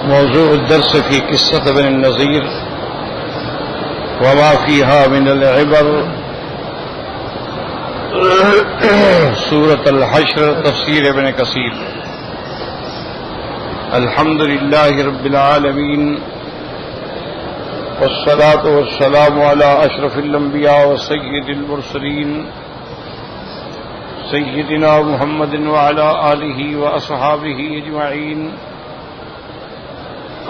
موضوع الدرس في قصة بن النظير وما فيها من العبر. سورة الحشر تفسير ابن كثير. الحمد لله رب العالمين والصلاة والسلام على أشرف الأنبياء وسيد المرسلين سيدنا محمد وعلى آله وأصحابه أجمعين.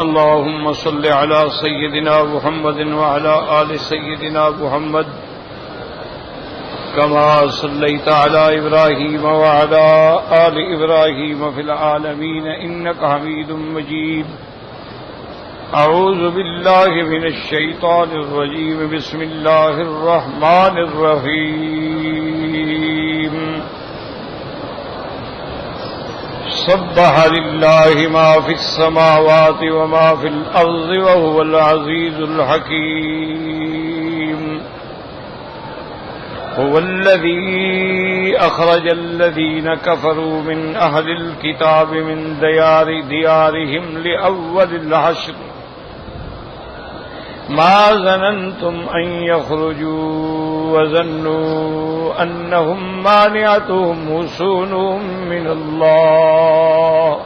اللهم صل على سيدنا محمد وعلى آل سيدنا محمد كما صليت على إبراهيم وعلى آل إبراهيم في العالمين إنك حميد مجيد. أعوذ بالله من الشيطان الرجيم. بسم الله الرحمن الرحيم. سبح لله ما في السماوات وما في الأرض وهو العزيز الحكيم. هو الذي أخرج الذين كفروا من أهل الكتاب من ديارهم لأول الحشر ما ظننتم أن يخرجوا وظنوا أنهم مانعتهم حصونهم من الله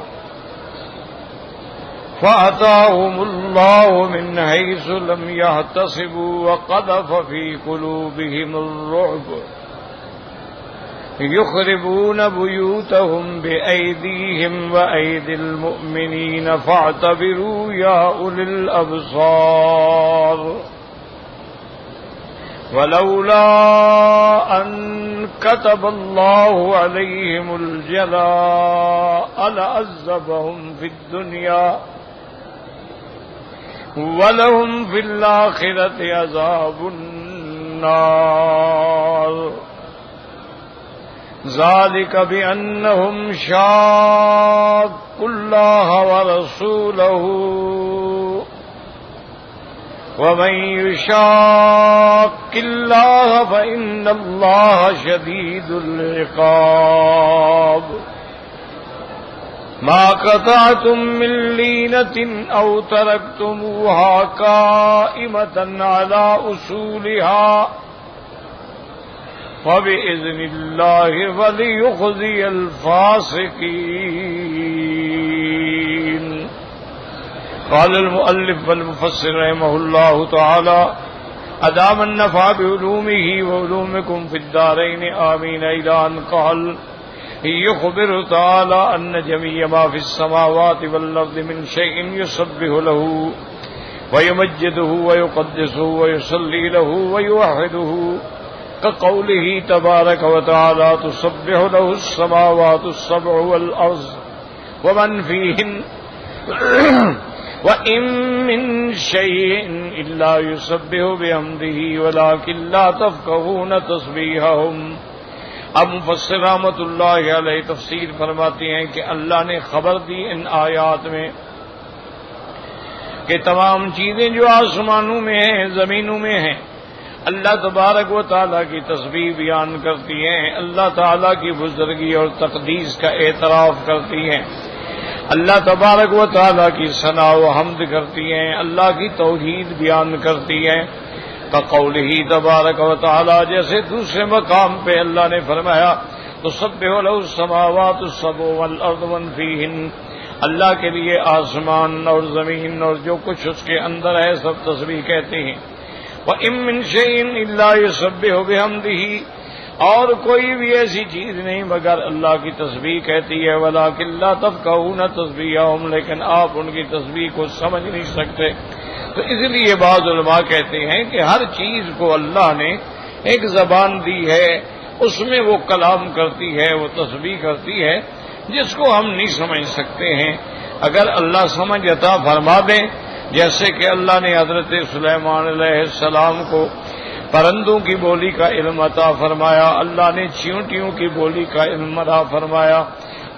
فأتاهم الله من حيث لم يحتسبوا وقذف في قلوبهم الرعب يخربون بيوتهم بأيديهم وأيدي المؤمنين فاعتبروا يا أولي الأبصار. ولولا أن كتب الله عليهم الجلاء لعذبهم في الدنيا ولهم في الآخرة عذاب النار. ذلك بأنهم شاقوا الله ورسوله ومن يشاق الله فإن الله شديد العقاب. ما قطعتم من لينة أو تركتموها قائمة على أصولها فبإذن الله وليخزي الفاسقين. قال المؤلف والمفسر رحمه الله تعالى أدام النفع بعلومه وعلومكم في الدارين آمين. إلى أن قال يخبر تعالى أن جميع ما في السماوات والأرض من شيء يسبح له ويمجده ويقدسه ويصلي له ويوحده كقوله تبارك وتعالى تسبح له السماوات السبع والأرض ومن فيهن وَإِن مِّن شَيْءٍ إِلَّا يُسَبِّحُ بِحَمْدِهِ وَلَٰكِن لَّا تَفْقَهُونَ تَسْبِيحَهُمْ. اب مفسر رحمۃ اللہ علیہ تفسیر فرماتے ہیں کہ اللہ نے خبر دی ان آیات میں کہ تمام چیزیں جو آسمانوں میں ہیں زمینوں میں ہیں اللہ تبارک و تعالیٰ کی تسبیح بیان کرتی ہیں، اللہ تعالیٰ کی بزرگی اور تقدیس کا اعتراف کرتی ہیں، اللہ تبارک و تعالیٰ کی ثنا و حمد کرتی ہیں، اللہ کی توحید بیان کرتی ہیں. کقولہ تبارک و تعالیٰ جیسے دوسرے مقام پہ اللہ نے فرمایا تسبح لہ السماوات السبع والارض ومن فیہن، اللہ کے لیے آسمان اور زمین اور جو کچھ اس کے اندر ہے سب تسبیح کہتے ہیں. وَإِن مِّن شَيْءٍ إِلَّا يُسَبِّحُ بِحَمْدِهِ، اور کوئی بھی ایسی چیز نہیں مگر اللہ کی تسبیح کہتی ہے. وَلَٰكِن لَّا تَفْقَهُونَ تَسْبِيحَهُمْ، لیکن آپ ان کی تسبیح کو سمجھ نہیں سکتے. تو اس لیے بعض علماء کہتے ہیں کہ ہر چیز کو اللہ نے ایک زبان دی ہے، اس میں وہ کلام کرتی ہے، وہ تسبیح کرتی ہے جس کو ہم نہیں سمجھ سکتے ہیں. اگر اللہ سمجھ عطا فرما دیں، جیسے کہ اللہ نے حضرت سلیمان علیہ السلام کو پرندوں کی بولی کا علم عطا فرمایا، اللہ نے چیونٹیوں کی بولی کا علم عطا فرمایا،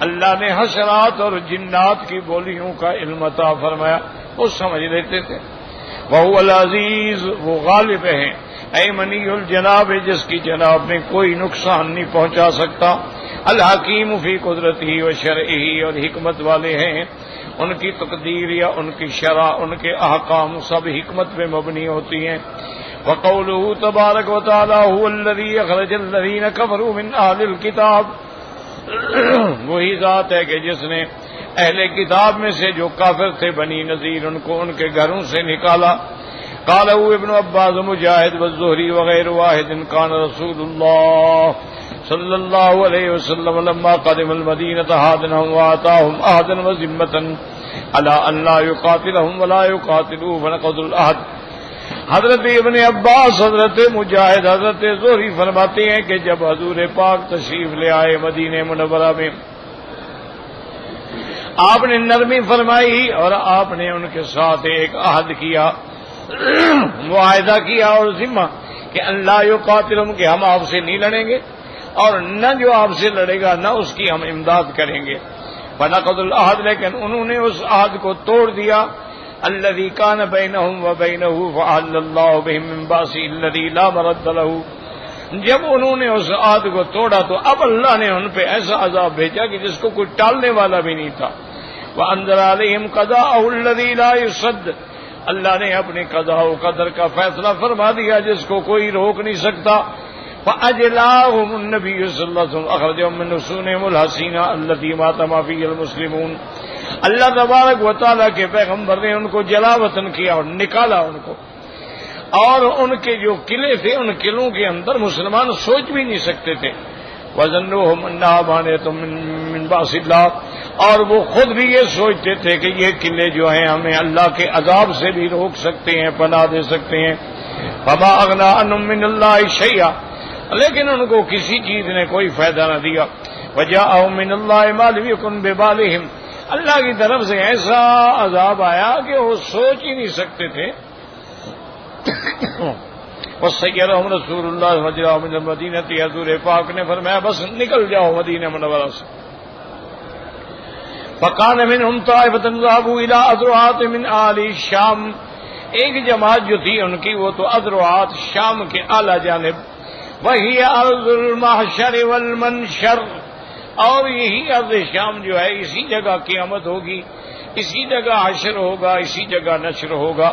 اللہ نے حشرات اور جنات کی بولیوں کا علم عطا فرمایا، وہ سمجھ لیتے تھے. وَهُوَ الْعَزِيزُ، وہ غالب ہیں، اے منی الجناب جس کی جناب میں کوئی نقصان نہیں پہنچا سکتا، الحکیم فی قدرتی و شرعی اور حکمت والے ہیں، ان کی تقدیر یا ان کی شرع ان کے احکام سب حکمت پہ مبنی ہوتی ہیں۔ وقوله تبارک و تعالی هو الذی اخرج الذین کفروا من اہل الکتاب، وہی ذات ہے کہ جس نے اہل کتاب میں سے جو کافر تھے بنی نذیر ان کو ان کے گھروں سے نکالا۔ قالہ ابن عباس مجاہد والزہری وغیر واحد کان رسول اللہ صلی اللہ علیہ وسلم لما قدم المدینۃ حاضنهم وآتاهم عہدا وذمة علی ان لا یقاتلهم ولا یقاتلوا فنقضوا العہد۔ حضرت ابن عباس، حضرت مجاہد، حضرت زہری فرماتے ہیں کہ جب حضور پاک تشریف لے آئے مدینہ منورہ میں، آپ نے نرمی فرمائی اور آپ نے ان کے ساتھ ایک عہد کیا، معاہدہ کیا اور ذمہ کہ اللہ یقاتلہم کہ ہم آپ سے نہیں لڑیں گے اور نہ جو آپ سے لڑے گا نہ اس کی ہم امداد کریں گے۔ فنقضوا العہد، لیکن انہوں نے اس عہد کو توڑ دیا۔ الذی کان بینہم وبینہ فأحل اللہ بہم من بأسہ الذی لا مرد لہ، جب انہوں نے اس عہد کو توڑا تو اب اللہ نے ان پہ ایسا عذاب بھیجا کہ جس کو کوئی ٹالنے والا بھی نہیں تھا۔ وأنزل علیہم قضاءہ الذی لا یصد، اللہ نے اپنی قضاء و قدر کا فیصلہ فرما دیا جس کو کوئی روک نہیں سکتا۔ فأجلاهم النبی صلی اللہ علیہ وسلم اخرجهم من حصونهم الحصینہ التي مات فيها المسلمون، اللہ تبارک و تعالیٰ کے پیغمبر نے ان کو جلا وطن کیا اور نکالا ان کو، اور ان کے جو قلعے تھے ان قلعوں کے اندر مسلمان سوچ بھی نہیں سکتے تھے۔ وَظَنُّوهُمْ أَنَّهَا مَانِعَةٌ مِّن بَأْسِ اللَّهِ، اور وہ خود بھی یہ سوچتے تھے کہ یہ قلعے جو ہیں ہمیں اللہ کے عذاب سے بھی روک سکتے ہیں، پناہ دے سکتے ہیں۔ فَمَا أَغْنَىٰ عَنْهُم مِّنَ اللَّهِ شَيْئًا، لیکن ان کو کسی چیز نے کوئی فائدہ نہ دیا۔ وَجَاءَهُم مِّنَ اللَّهِ مَا لَمْ يَكُن بِبَالِهِمْ، اللہ کی طرف سے ایسا عذاب آیا کہ وہ سوچ ہی نہیں سکتے تھے۔ وَسَيَّرَهُمْ رَسُولُ اللَّهِ وَجْرَاهُمْ مِنَ الْمَدِينَةِ، حضور پاک نے فرمایا بس نکل جاؤ مدینہ منورہ سے۔ فَكَانَ مِنْهُمْ طَائِفَةٌ ذَهَبُوا إِلَىٰ أَذْرُعَاتٍ مِنْ أَهْلِ الشَّامِ، ایک جماعت جو تھی ان کی وہ تو اذرعات شام کے اعلی جانب، وَهِيَ أَرْضُ الْمَحْشَرِ وَالْمَنشَرِ، اور یہی ارض شام جو ہے اسی جگہ قیامت ہوگی، اسی جگہ حشر ہوگا، اسی جگہ نشر ہوگا۔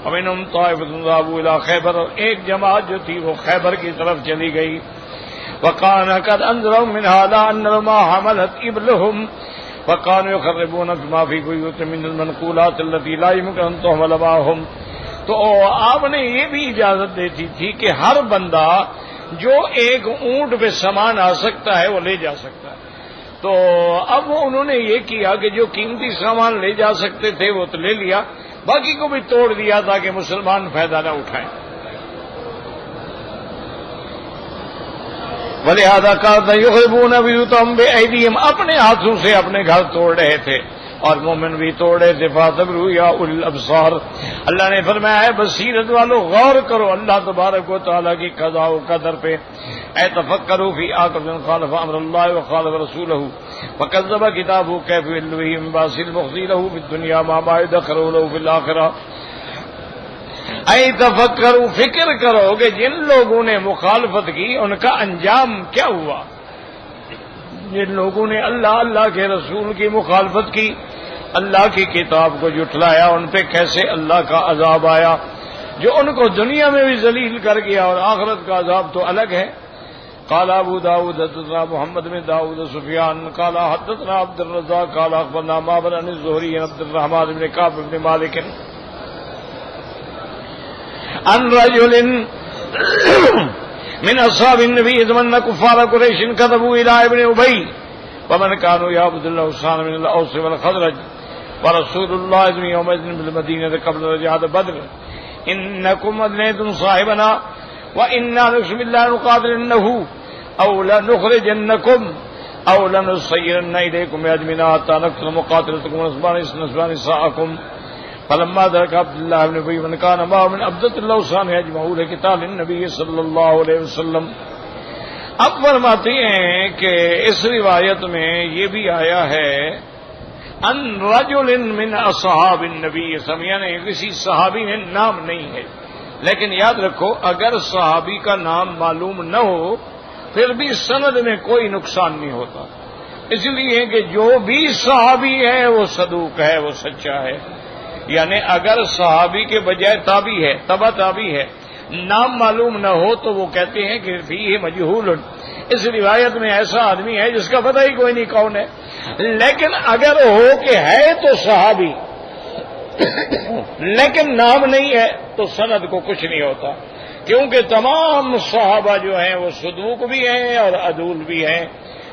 وَمِنْهُمْ طَائِفَةٌ ذَهَبُوا إِلَىٰ خیبر، اور ایک جماعت جو تھی وہ خیبر کی طرف چلی گئی۔ وَكَانَ قَدْ أَنذَرَهُمْ مِنْ هَٰذَا أَنَّ مَا حَمَلَتْ إِبْلُهُمْ وَكَانُوا يُخَرِّبُونَ بِمَا فِي بُيُوتِهِم مِّنَ الْمَنْقُولَاتِ الَّتِي لَا يُمْكِنُ أَن تُحْمَلَ مَعَهُمْ، تو آپ نے یہ بھی اجازت دیتی تھی کہ ہر بندہ جو ایک اونٹ پہ سامان آ سکتا ہے وہ لے جا سکتا ہے۔ تو اب انہوں نے یہ کیا کہ جو قیمتی سامان لے جا سکتے تھے وہ تو لے لیا، باقی کو بھی توڑ دیا تاکہ مسلمان فائدہ نہ اٹھائیں۔ وَلِهَٰذَا كَانُوا يُخْرِبُونَ بُيُوتَهُمْ بِأَيْدِيهِمْ، اپنے ہاتھوں سے اپنے گھر توڑ رہے تھے اور مومن بھی توڑ رہے تھے۔ فَاعْتَبِرُوا يَا أُولِي الْأَبْصَارِ، اللہ نے فرمایا ہے بصیرت والوں غور کرو اللہ تبارک و تعالیٰ کی قضاء و قدر پہ۔ اے تفکروا فی عاقبۃ من خالف امر اللہ وخالف رسولہ وکذب کتابہ کیف یضل به من باس المخزی له فی الدنیا ما بعد خرو له فی الآخرہ۔ اے تفکروا، فکر کرو کہ جن لوگوں نے مخالفت کی ان کا انجام کیا ہوا۔ جن لوگوں نے اللہ کے رسول کی مخالفت کی، اللہ کی کتاب کو جھٹلایا، ان پہ کیسے اللہ کا عذاب آیا جو ان کو دنیا میں بھی ذلیل کر گیا، اور آخرت کا عذاب تو الگ ہے۔ قال ابو داود حدثنا محمد بن داود سفیان قال حدثنا عبد الرزاق قال اخبرنا معمر عن الزهري عن عبد الرحمن بن كعب بن مالك عن رجل من اصحاب النبي ضمن كفار قريش كذبوا الى ابن ابي ومن كانوا يعبد الاوثان من الاوس والخزرج ورسول الله يومئذ بالمدينه قبل رجعه بدر انكم ادنيتم صاحبنا وإنا نقسم بالله نقاتلنه أو لنخرجنكم أو لنصيرن إليكم بأيدينا حتى نقتل مقاتلتكم ونصبر نساءكم فلما ذلك عبد الله بن أبي من كان معه من عبدة الأوثان يجمعوا لقتال النبي صلى الله عليه وسلم۔ اب فرماتے ہیں کہ اس روایت میں یہ بھی آیا ہے ان رجل من اصحاب النبی، سمیع نے کسی صحابی نے نام نہیں ہے، لیکن یاد رکھو اگر صحابی کا نام معلوم نہ ہو پھر بھی سند میں کوئی نقصان نہیں ہوتا، اس لیے کہ جو بھی صحابی ہے وہ صدوق ہے، وہ سچا ہے. یعنی اگر صحابی کے بجائے تابعی ہے، تبع تابعی ہے، نام معلوم نہ ہو تو وہ کہتے ہیں کہ فیہ مجہول، اس روایت میں ایسا آدمی ہے جس کا پتہ ہی کوئی نہیں کون ہے. لیکن اگر ہو کہ ہے تو صحابی لیکن نام نہیں ہے تو سند کو کچھ نہیں ہوتا، کیونکہ تمام صحابہ جو ہیں وہ صدوق بھی ہیں اور عدول بھی ہیں،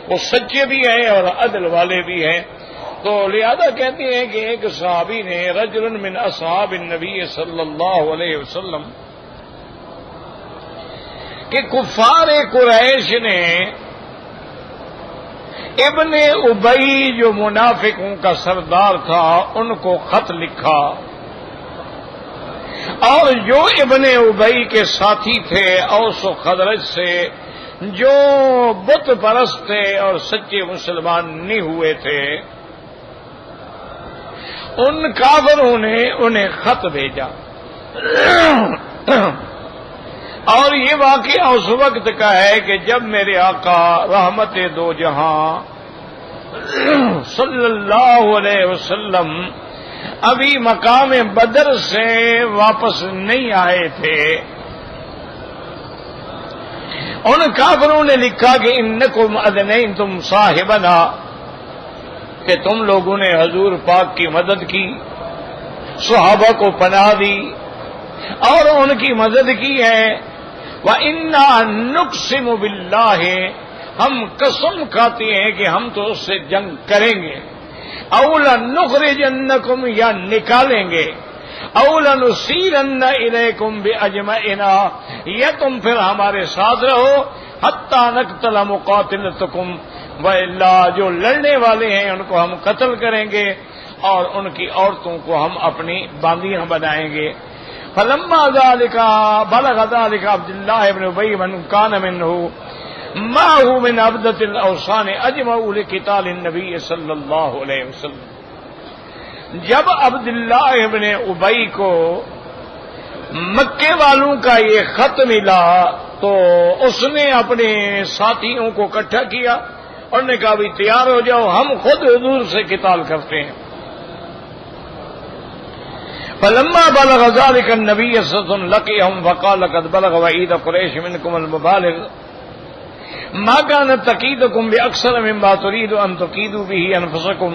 وہ سچے بھی ہیں اور عدل والے بھی ہیں. تو لہذا کہتے ہیں کہ ایک صحابی نے رجل من اصحاب النبی صلی اللہ علیہ وسلم کہ کفار قریش نے ابن ابی جو منافقوں کا سردار تھا ان کو خط لکھا، اور جو ابن ابی کے ساتھی تھے اوس و خزرج سے جو بت پرست تھے اور سچے مسلمان نہیں ہوئے تھے، ان کافروں نے انہیں خط بھیجا. اور یہ واقعہ اس وقت کا ہے کہ جب میرے آقا رحمت دو جہاں صلی اللہ علیہ وسلم ابھی مقام بدر سے واپس نہیں آئے تھے. ان کافروں نے لکھا کہ انکم اذنیتم صاحبنا، کہ تم لوگوں نے حضور پاک کی مدد کی، صحابہ کو پناہ دی اور ان کی مدد کی ہے. وَإِنَّا نُقْسِمُ بِاللَّهِ، ہم قسم کھاتے ہیں کہ ہم تو اس سے جنگ کریں گے. اولا نخرجنکم، یا نکالیں گے. اولا نسیرن الیکم باجمعنا، یا تم پھر ہمارے ساتھ رہو. حتی نقتل مقاتلتکم، وَإِلَّا جو لڑنے والے ہیں ان کو ہم قتل کریں گے اور ان کی عورتوں کو ہم اپنی باندیاں بنائیں گے. فلما ذلك بلغ ذلك عبد الله بن ابي من كان منه معه من عبدة الاوثان اجمعوا لقتال النبي صلی اللہ علیہ وسلم. جب عبداللہ ابن ابی کو مکے والوں کا یہ خط ملا تو اس نے اپنے ساتھیوں کو اکٹھا کیا اور نے کہا بھی تیار ہو جاؤ، ہم خود حضور سے قتال کرتے ہیں. فلما بلغ ذلك النبي صلى الله عليه وسلم لقيهم وقال لقد بلغ وعيد قريش منكم المبالغ ما كانت تكيدكم بأكثر مما تريد أن تكيدوا به أنفسكم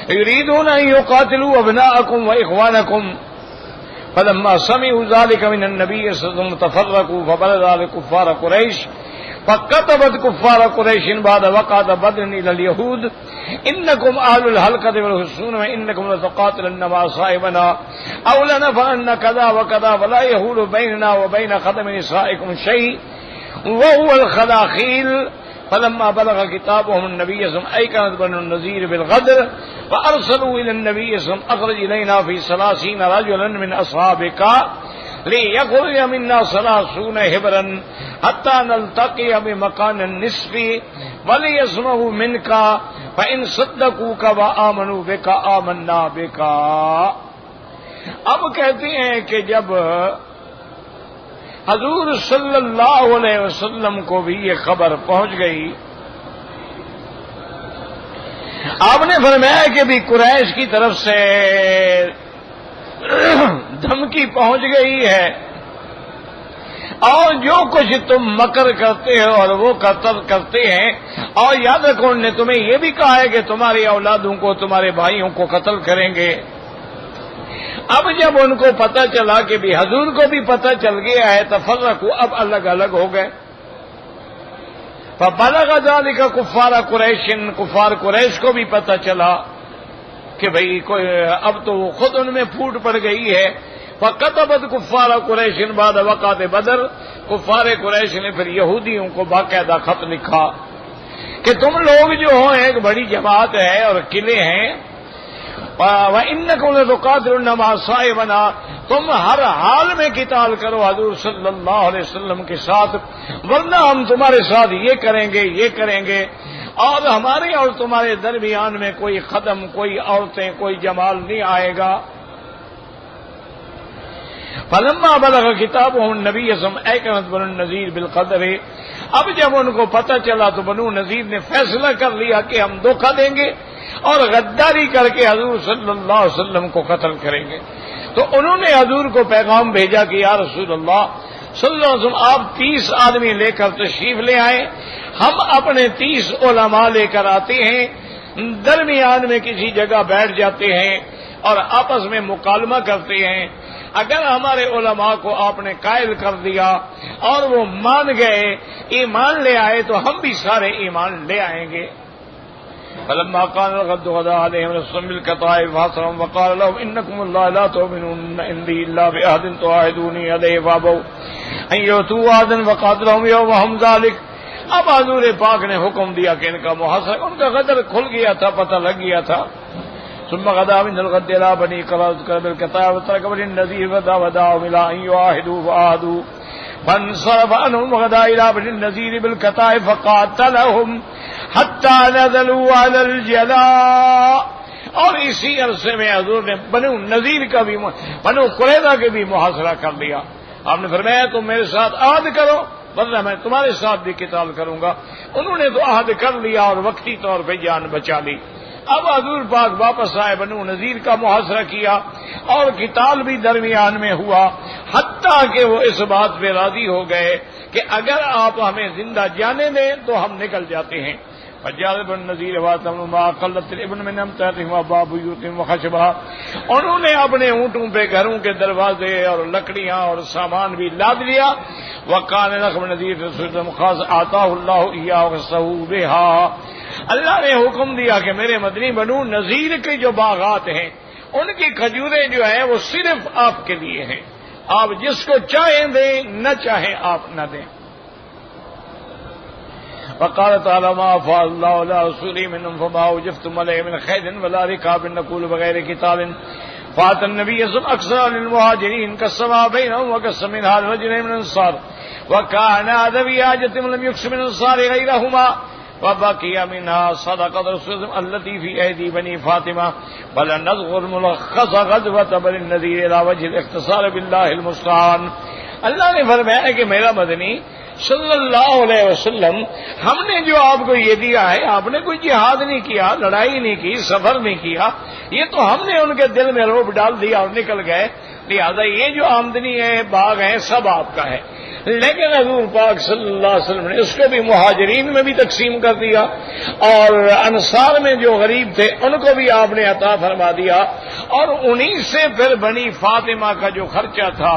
يريدون أن يقاتلوا أبناءكم وإخوانكم. فلما سمعوا ذلك من النبي صلى الله عليه وسلم تفرقوا فبلغ ذلك كفار قريش فكتبت كفار قريش بعد وقعة بدر إلى اليهود إنكم أهل الحلقة والحصون وإنكم لتقاتلن مع صاحبنا أو لنفعلن كذا وكذا ولا يحول بيننا وبين خدم نسائكم شيء وهو الخلاخيل. فلما بلغ كتابهم النبي صلى الله عليه وسلم أيقنت بنو النذير بالغدر فأرسلوا إلى النبي صلى الله عليه وسلم أخرج إلينا في 30 رجلا من أصحابك ليخرج منا 30 هبرا حتى نلتقي بمكان النصف وليسمعوا منك فإن صدقوك وآمنوا بك آمنا بك. اب کہتے ہیں کہ جب حضور صلی اللہ علیہ وسلم کو بھی یہ خبر پہنچ گئی، آپ نے فرمایا کہ بھی قریش کی طرف سے دھمکی پہنچ گئی ہے اور جو کچھ تم مکر کرتے ہو اور وہ قتل کرتے ہیں، اور یاد رکھو انہوں نے تمہیں یہ بھی کہا ہے کہ تمہاری اولادوں کو تمہارے بھائیوں کو قتل کریں گے. اب جب ان کو پتہ چلا کہ بھی حضور کو بھی پتہ چل گیا ہے تفرقوا، اب الگ الگ ہو گئے. فبلغ ذلك کفار قریش، کفار قریش کو بھی پتہ چلا کہ بھئی کوئی اب تو وہ خود ان میں پھوٹ پڑ گئی ہے. فكتبت کفار قریش بعد وقعت بدر، کفار قریش نے پھر یہودیوں کو باقاعدہ خط لکھا کہ تم لوگ جو ہو ایک بڑی جماعت ہے اور قلعے ہیں، وَإِنَّكُمْ لَتُقَاتِلُونَ مَعَ صَاحِبِنَا، تم ہر حال میں قتال کرو حضور صلی اللہ علیہ وسلم کے ساتھ، ورنہ ہم تمہارے ساتھ یہ کریں گے یہ کریں گے، اور ہمارے اور تمہارے درمیان میں کوئی قدم، کوئی عورتیں، کوئی جمال نہیں آئے گا. فلما بلغ کتابهم النبی اسم ایقنت بنو النذیر بالقدر، اب جب ان کو پتہ چلا تو بنو نذیر نے فیصلہ کر لیا کہ ہم دھوکہ دیں گے اور غداری کر کے حضور صلی اللہ علیہ وسلم کو قتل کریں گے۔ تو انہوں نے حضور کو پیغام بھیجا کہ یا رسول اللہ صلی اللہ علیہ وسلم آپ 30 آدمی لے کر تشریف لے آئیں، ہم اپنے 30 علماء لے کر آتے ہیں، درمیان میں کسی جگہ بیٹھ جاتے ہیں اور آپس میں مکالمہ کرتے ہیں، اگر ہمارے علماء کو آپ نے قائل کر دیا اور وہ مان گئے، ایمان لے آئے تو ہم بھی سارے ایمان لے آئیں گے۔ فلما كان الغد غدا عليهم رسول بالكتائب فاصرهم وقال لهم انكم الله لا تؤمنون عندي الا بعهد تعاهدوني عليه فابوا ان يؤتوا عهدا وقاتلهم يومهم ذلك۔ اب حضور پاک نے حکم دیا کہ ان کا محاصرہ، ان کا غدر کھل گیا تھا، پتہ لگ گیا تھا۔ ثم غدا من الغد الى بني قرظة بالكتائب وترك بني النذير وداهم الى ان يعاهدوا فعاهدوا فانصرف عنهم غدا الى بني النذير بالكتائب فقاتلهم حتى نزلوا على الجلاء۔ اور اسی عرصے میں حضور نے بنو نذیر کا بھی، بنو قریظہ کے بھی محاصرہ کر لیا۔ آپ نے فرمایا تم میرے ساتھ عہد کرو ورنہ میں تمہارے ساتھ بھی قتال کروں گا۔ انہوں نے تو عہد کر لیا اور وقتی طور پہ جان بچا لی۔ اب حضور پاک واپس آئے، بنو نذیر کا محاصرہ کیا اور قتال بھی درمیان میں ہوا، حتیٰ کہ وہ اس بات پہ راضی ہو گئے کہ اگر آپ ہمیں زندہ جانے دیں تو ہم نکل جاتے ہیں۔ فجاء بن نذیر واتم ما قلت الابن من امتاتهم وباب بيوتهم وخشبها، انہوں نے اپنے اونٹوں پہ گھروں کے دروازے اور لکڑیاں اور سامان بھی لاد لیا۔ وكان لكم نذیر رسول اللہ خاص آتاه الله اياه وسهو بها، اللہ نے حکم دیا کہ میرے مدنی بنو نذیر کے جو باغات ہیں ان کی کھجوریں جو ہیں وہ صرف آپ کے لیے ہیں، آپ جس کو چاہیں دیں، نہ چاہیں آپ نہ دیں۔ وقال تعالى ما أفاء الله على رسوله منهم فما وجفتم عليه من خيل ولا ركاب نقول بغير قتال فأتى النبي صلى الله عليه وسلم أكثر للمهاجرين قسما بينهم وقسم منها الرجلين من الأنصار وكان هذا بحاجة لم يقسم من الأنصار غيرهما وبقي منها صدقة رسول الله التي في أيدي بني فاطمة بل نذكر ملخص غزوة بني النذير إلى وجه الاختصار بالله المستعان۔ اللہ نے فرمایا کہ میرا مدنی صلی اللہ علیہ وسلم، ہم نے جو آپ کو یہ دیا ہے، آپ نے کوئی جہاد نہیں کیا، لڑائی نہیں کی، سفر نہیں کیا، یہ تو ہم نے ان کے دل میں روب ڈال دیا اور نکل گئے، لہذا یہ جو آمدنی ہے، باغ ہے، سب آپ کا ہے۔ لیکن حضور پاک صلی اللہ علیہ وسلم نے اس کو بھی مہاجرین میں بھی تقسیم کر دیا اور انصار میں جو غریب تھے ان کو بھی آپ نے عطا فرما دیا، اور انہی سے پھر بنی فاطمہ کا جو خرچہ تھا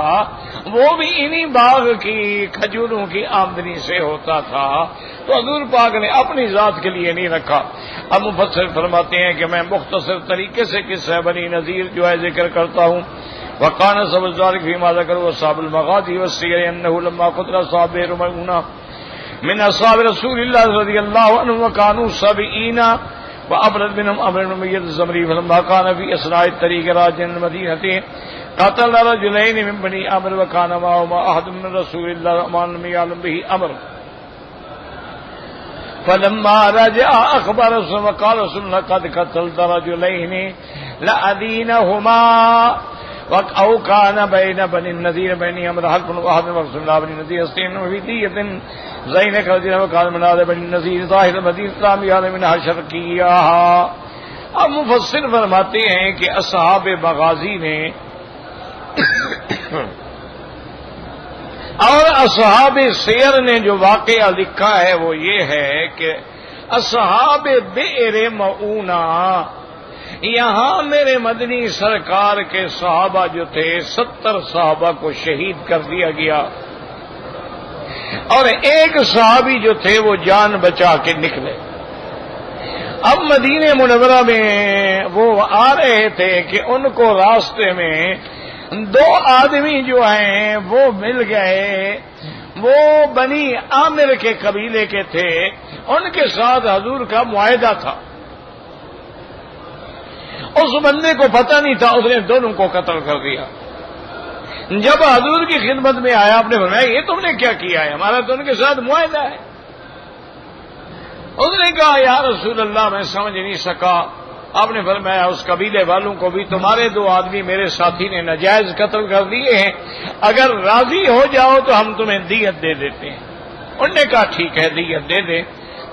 وہ بھی انہی باغ کی کھجوروں کی آمدنی سے ہوتا تھا، تو حضور پاک نے اپنی ذات کے لیے نہیں رکھا۔ اب مفسر فرماتے ہیں کہ میں مختصر طریقے سے قصہ بنی نذیر جو ہے ذکر کرتا ہوں۔ وقان سب ذلك فيما ذكروا اصحاب المغازي والسير انه لما قتل اصحاب رمونه من اصحاب رسول الله رضي الله عنهم وكانوا 70 وابرد منهم امر بن اميه الزمري فلما كان في اثناء الطريق راجعا المدينه قتل رجلين من بني عمرو وكان معهما احد من رسول الله ما لم يعلم به امر فلما رجع اخبر رسول وقال رسول الله قد قتلت رجلين لأدينهما او كان بين بني النذير بني عمرو حق واحد رسول الله بني النذير استين في دية زين كذا وقال من هذا بني النذير ظاهر المدينة الإسلامية منها شرقيها۔ اب مفسر فرماتے ہیں کہ اصحاب مغازی نے اور اصحاب سیر نے جو واقعہ لکھا ہے وہ یہ ہے کہ اصحاب بئر معونہ، یہاں میرے مدنی سرکار کے صحابہ جو تھے 70 صحابہ کو شہید کر دیا گیا، اور ایک صحابی جو تھے وہ جان بچا کے نکلے۔ اب مدینہ منورہ میں وہ آ رہے تھے کہ ان کو راستے میں 2 آدمی جو ہیں وہ مل گئے، وہ بنی عامر کے قبیلے کے تھے، ان کے ساتھ حضور کا معاہدہ تھا۔ اس بندے کو پتہ نہیں تھا، اس نے دونوں کو قتل کر دیا۔ جب حضور کی خدمت میں آیا، آپ نے فرمایا یہ تم نے کیا کیا ہے؟ ہمارا تو ان کے ساتھ معاہدہ ہے۔ اس نے کہا یا رسول اللہ میں سمجھ نہیں سکا، آپ نے فرمایا اس قبیلے والوں کو بھی تمہارے 2 آدمی میرے ساتھی نے ناجائز قتل کر دیے ہیں، اگر راضی ہو جاؤ تو ہم تمہیں دیت دے دیتے ہیں۔ انہوں نے کہا ٹھیک ہے دیت دے دیں۔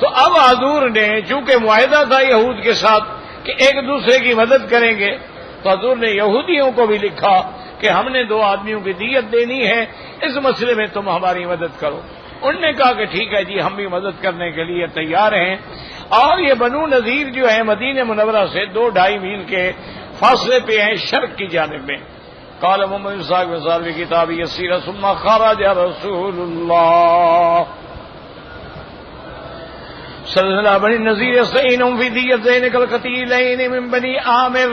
تو اب حضور نے چونکہ معاہدہ تھا یہود کے ساتھ کہ ایک دوسرے کی مدد کریں گے، تو حضور نے یہودیوں کو بھی لکھا کہ ہم نے 2 آدمیوں کی دیت دینی ہے، اس مسئلے میں تم ہماری مدد کرو۔ انہوں نے کہا کہ ٹھیک ہے جی ہم بھی مدد کرنے کے لیے تیار ہیں۔ اور یہ بنو نذیر جو ہے مدینہ منورہ سے 2-2.5 میل کے فاصلے پہ ہیں شرق کی جانب میں۔ قال محمد صاحب مثال کتاب یسیر ثم خرج رسول اللہ صلی اللہ علیہ بنی نذیر یستعینون فی دیتین کالقتیلین من بنی عامر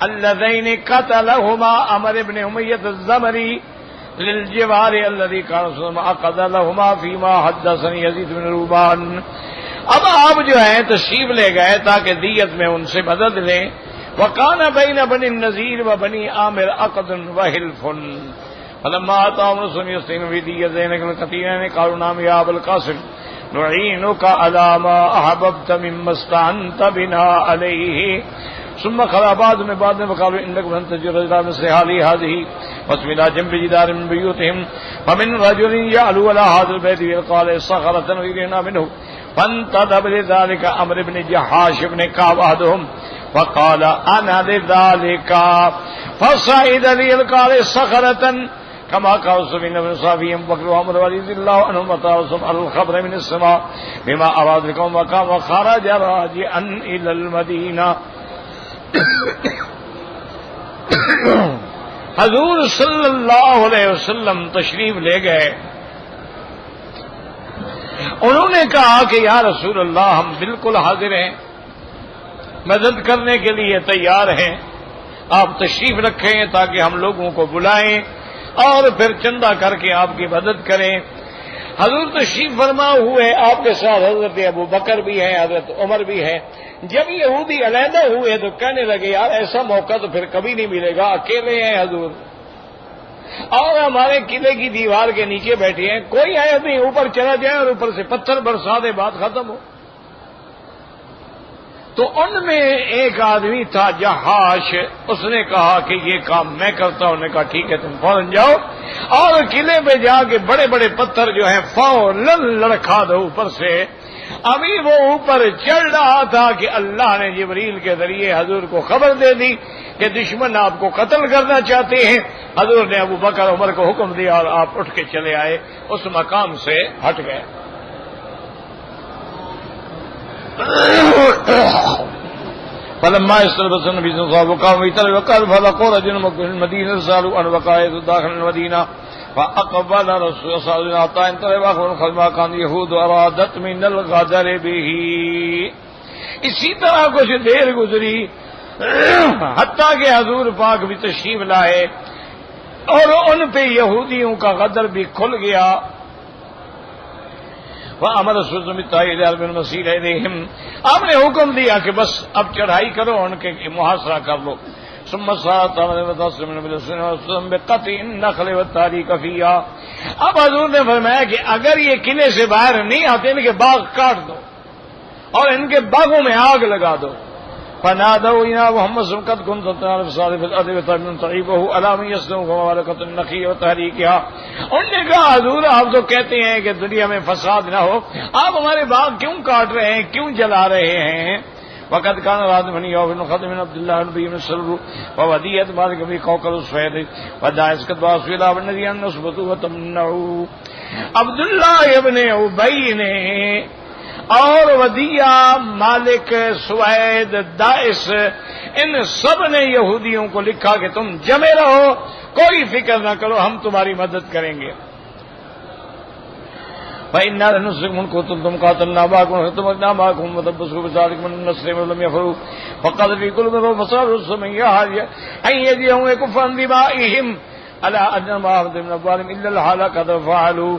اللذین قتلہما عمر بن امیۃ الزمری للجوار الذي كان رسول عقد لهما فيما حدثني يزيد بن رومان۔ اب آپ جو ہیں تشریف لے گئے تاکہ دیت میں ان سے مدد لیں۔ وكان بين بني النذير وبني عامر عقد وحلف فلما اتاهم رسول يستعين في ديتين القتيلين قالوا نعم يا ابا القاسم نعينك على ما احببت مما استعنت بنا عليه ثم خلا بعد میں وقالوا انك من تجر رجلا مثل هذه واسم الى جنب جدار من بيوتهم فمن رجل يعلو على هذا البيت قال صخرة ويرينا منه فانتدب لذلك عمرو بن جحاش بن كعب احدهم فقال انا لذلك فصعد ليلقى صخرة كما قال سبحانه من صافيهم بكر عمر رضي الله عنهم وتعالى الخبر من السماء بما اراد لكم وقام وخرج راجعا الى المدينة۔ حضور صلی اللہ علیہ وسلم تشریف لے گئے۔ انہوں نے کہا کہ یا رسول اللہ ہم بالکل حاضر ہیں، مدد کرنے کے لیے تیار ہیں، آپ تشریف رکھیں تاکہ ہم لوگوں کو بلائیں اور پھر چندہ کر کے آپ کی مدد کریں۔ حضور تشریف فرما ہوئے، آپ کے ساتھ حضرت ابو بکر بھی ہیں، حضرت عمر بھی ہیں۔ جب یہودی علیحدہ ہوئے تو کہنے لگے یار ایسا موقع تو پھر کبھی نہیں ملے گا، اکیلے ہیں حضور اور ہمارے قلعے کی دیوار کے نیچے بیٹھے ہیں، کوئی آئے نہیں اوپر چلا جائے اور اوپر سے پتھر برسا دے، بات ختم ہو۔ تو ان میں ایک آدمی تھا جہاش، اس نے کہا کہ یہ کام میں کرتا ہوں۔ نے کہا ٹھیک ہے تم فوراً جاؤ اور قلعے پہ جا کے بڑے بڑے پتھر جو ہیں فوراً لڑکھا دو اوپر سے۔ ابھی وہ اوپر چڑھ رہا تھا کہ اللہ نے جبریل کے ذریعے حضور کو خبر دے دی کہ دشمن آپ کو قتل کرنا چاہتے ہیں۔ حضور نے ابو بکر عمر کو حکم دیا اور آپ اٹھ کے چلے آئے، اس مقام سے ہٹ گئے۔ فلما استلبس النبي صلى الله عليه وسلم وقال فلقوا رجل من المدينة سألوا عن وقائع داخل المدينة فأقبل رسول الله صلى الله عليه وسلم انطلق فلما كان يهود أرادت من الغدر به۔ اسی طرح کچھ دیر گزری حتیٰ کہ حضور پاک بھی تشریف لائے اور ان پہ یہودیوں کا غدر بھی کھل گیا۔ وَأَمَرَ رَسُولُ بِالتَّائِلِ بِن مَسِيرِ إِلَيْهِمْ، آپ نے حکم دیا کہ بس اب چڑھائی کرو، ان کے محاصرہ کر لو۔ ثم صارت بقطع النخل والتاريخ فيها، اب حضور نے فرمایا کہ اگر یہ قلعے سے باہر نہیں آتے ان کے باغ کاٹ دو اور ان کے باغوں میں آگ لگا دو۔ فنادوا يا محمد قد كنت تعرف صالح الارض ومن طيبه على من يسلم ومالكه النخيل وتحريكها۔ انہوں نے کہا حضور آپ تو کہتے ہیں کہ دنیا میں فساد نہ ہو، آپ ہمارے باغ کیوں کاٹ رہے ہیں، کیوں جلا رہے ہیں؟ وقد كان راد بن يوف بن خالد بن عبد الله بن ابي بن سلول وودية مالك بن قوقل السويدي وداعس قد واسولا بن الذي نسبته وتمنعوا۔ عبداللہ ابن ابی نے اور ودیہ، مالک، سوید، داعش، ان سب نے یہودیوں کو لکھا کہ تم جمے رہو، کوئی فکر نہ کرو، ہم تمہاری مدد کریں گے۔ فإنا لنسلكم كنتم قاتلنا معكم وختمنا معكم وتبصروا بذلك من النصر ولم يفروا فقد في كل من فصار رسل أن يجيهم كفا دمائهم على أن ما أخذ من أموالهم إلا الحلقة فعلوا۔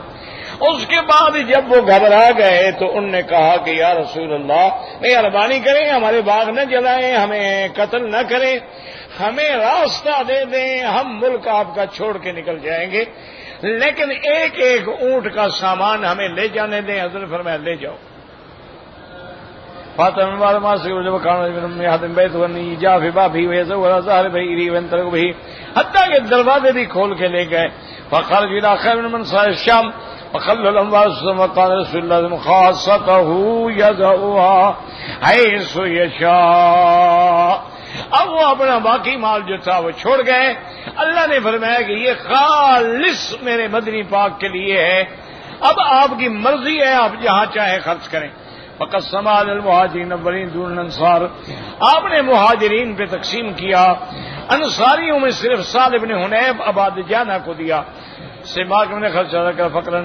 اس کے بعد جب وہ گھبرا گئے تو ان نے کہا کہ یا رسول اللہ مہربانی کریں، ہمارے باغ نہ جلائیں، ہمیں قتل نہ کریں، ہمیں راستہ دے دیں، ہم ملک آپ کا چھوڑ کے نکل جائیں گے، لیکن ایک ایک اونٹ کا سامان ہمیں لے جانے دیں۔ حضرت فرمایا لے جاؤ۔ فاطمہ ما سئل وكان من يهدم بيت وني جاء في بابه ويزور ظهر بيري وانطلق به حتى کہ دروازے بھی کھول کے لے گئے. فخرج الى خير من صاحب الشام وخلوا الانوار وقال رسول الله خاصته يدعوها حيث يشاء. اب وہ اپنا باقی مال جو تھا وہ چھوڑ گئے. اللہ نے فرمایا کہ یہ خالص میرے مدنی پاک کے لیے ہے، اب آپ کی مرضی ہے، آپ جہاں چاہے خرچ کریں. فقسم علی المہاجرین اولین دون الانصار، آپ نے مہاجرین پہ تقسیم کیا، انصاریوں میں صرف سعد بن حنیف عباد جانہ کو دیا. سماک نے خرچہ کر فقراً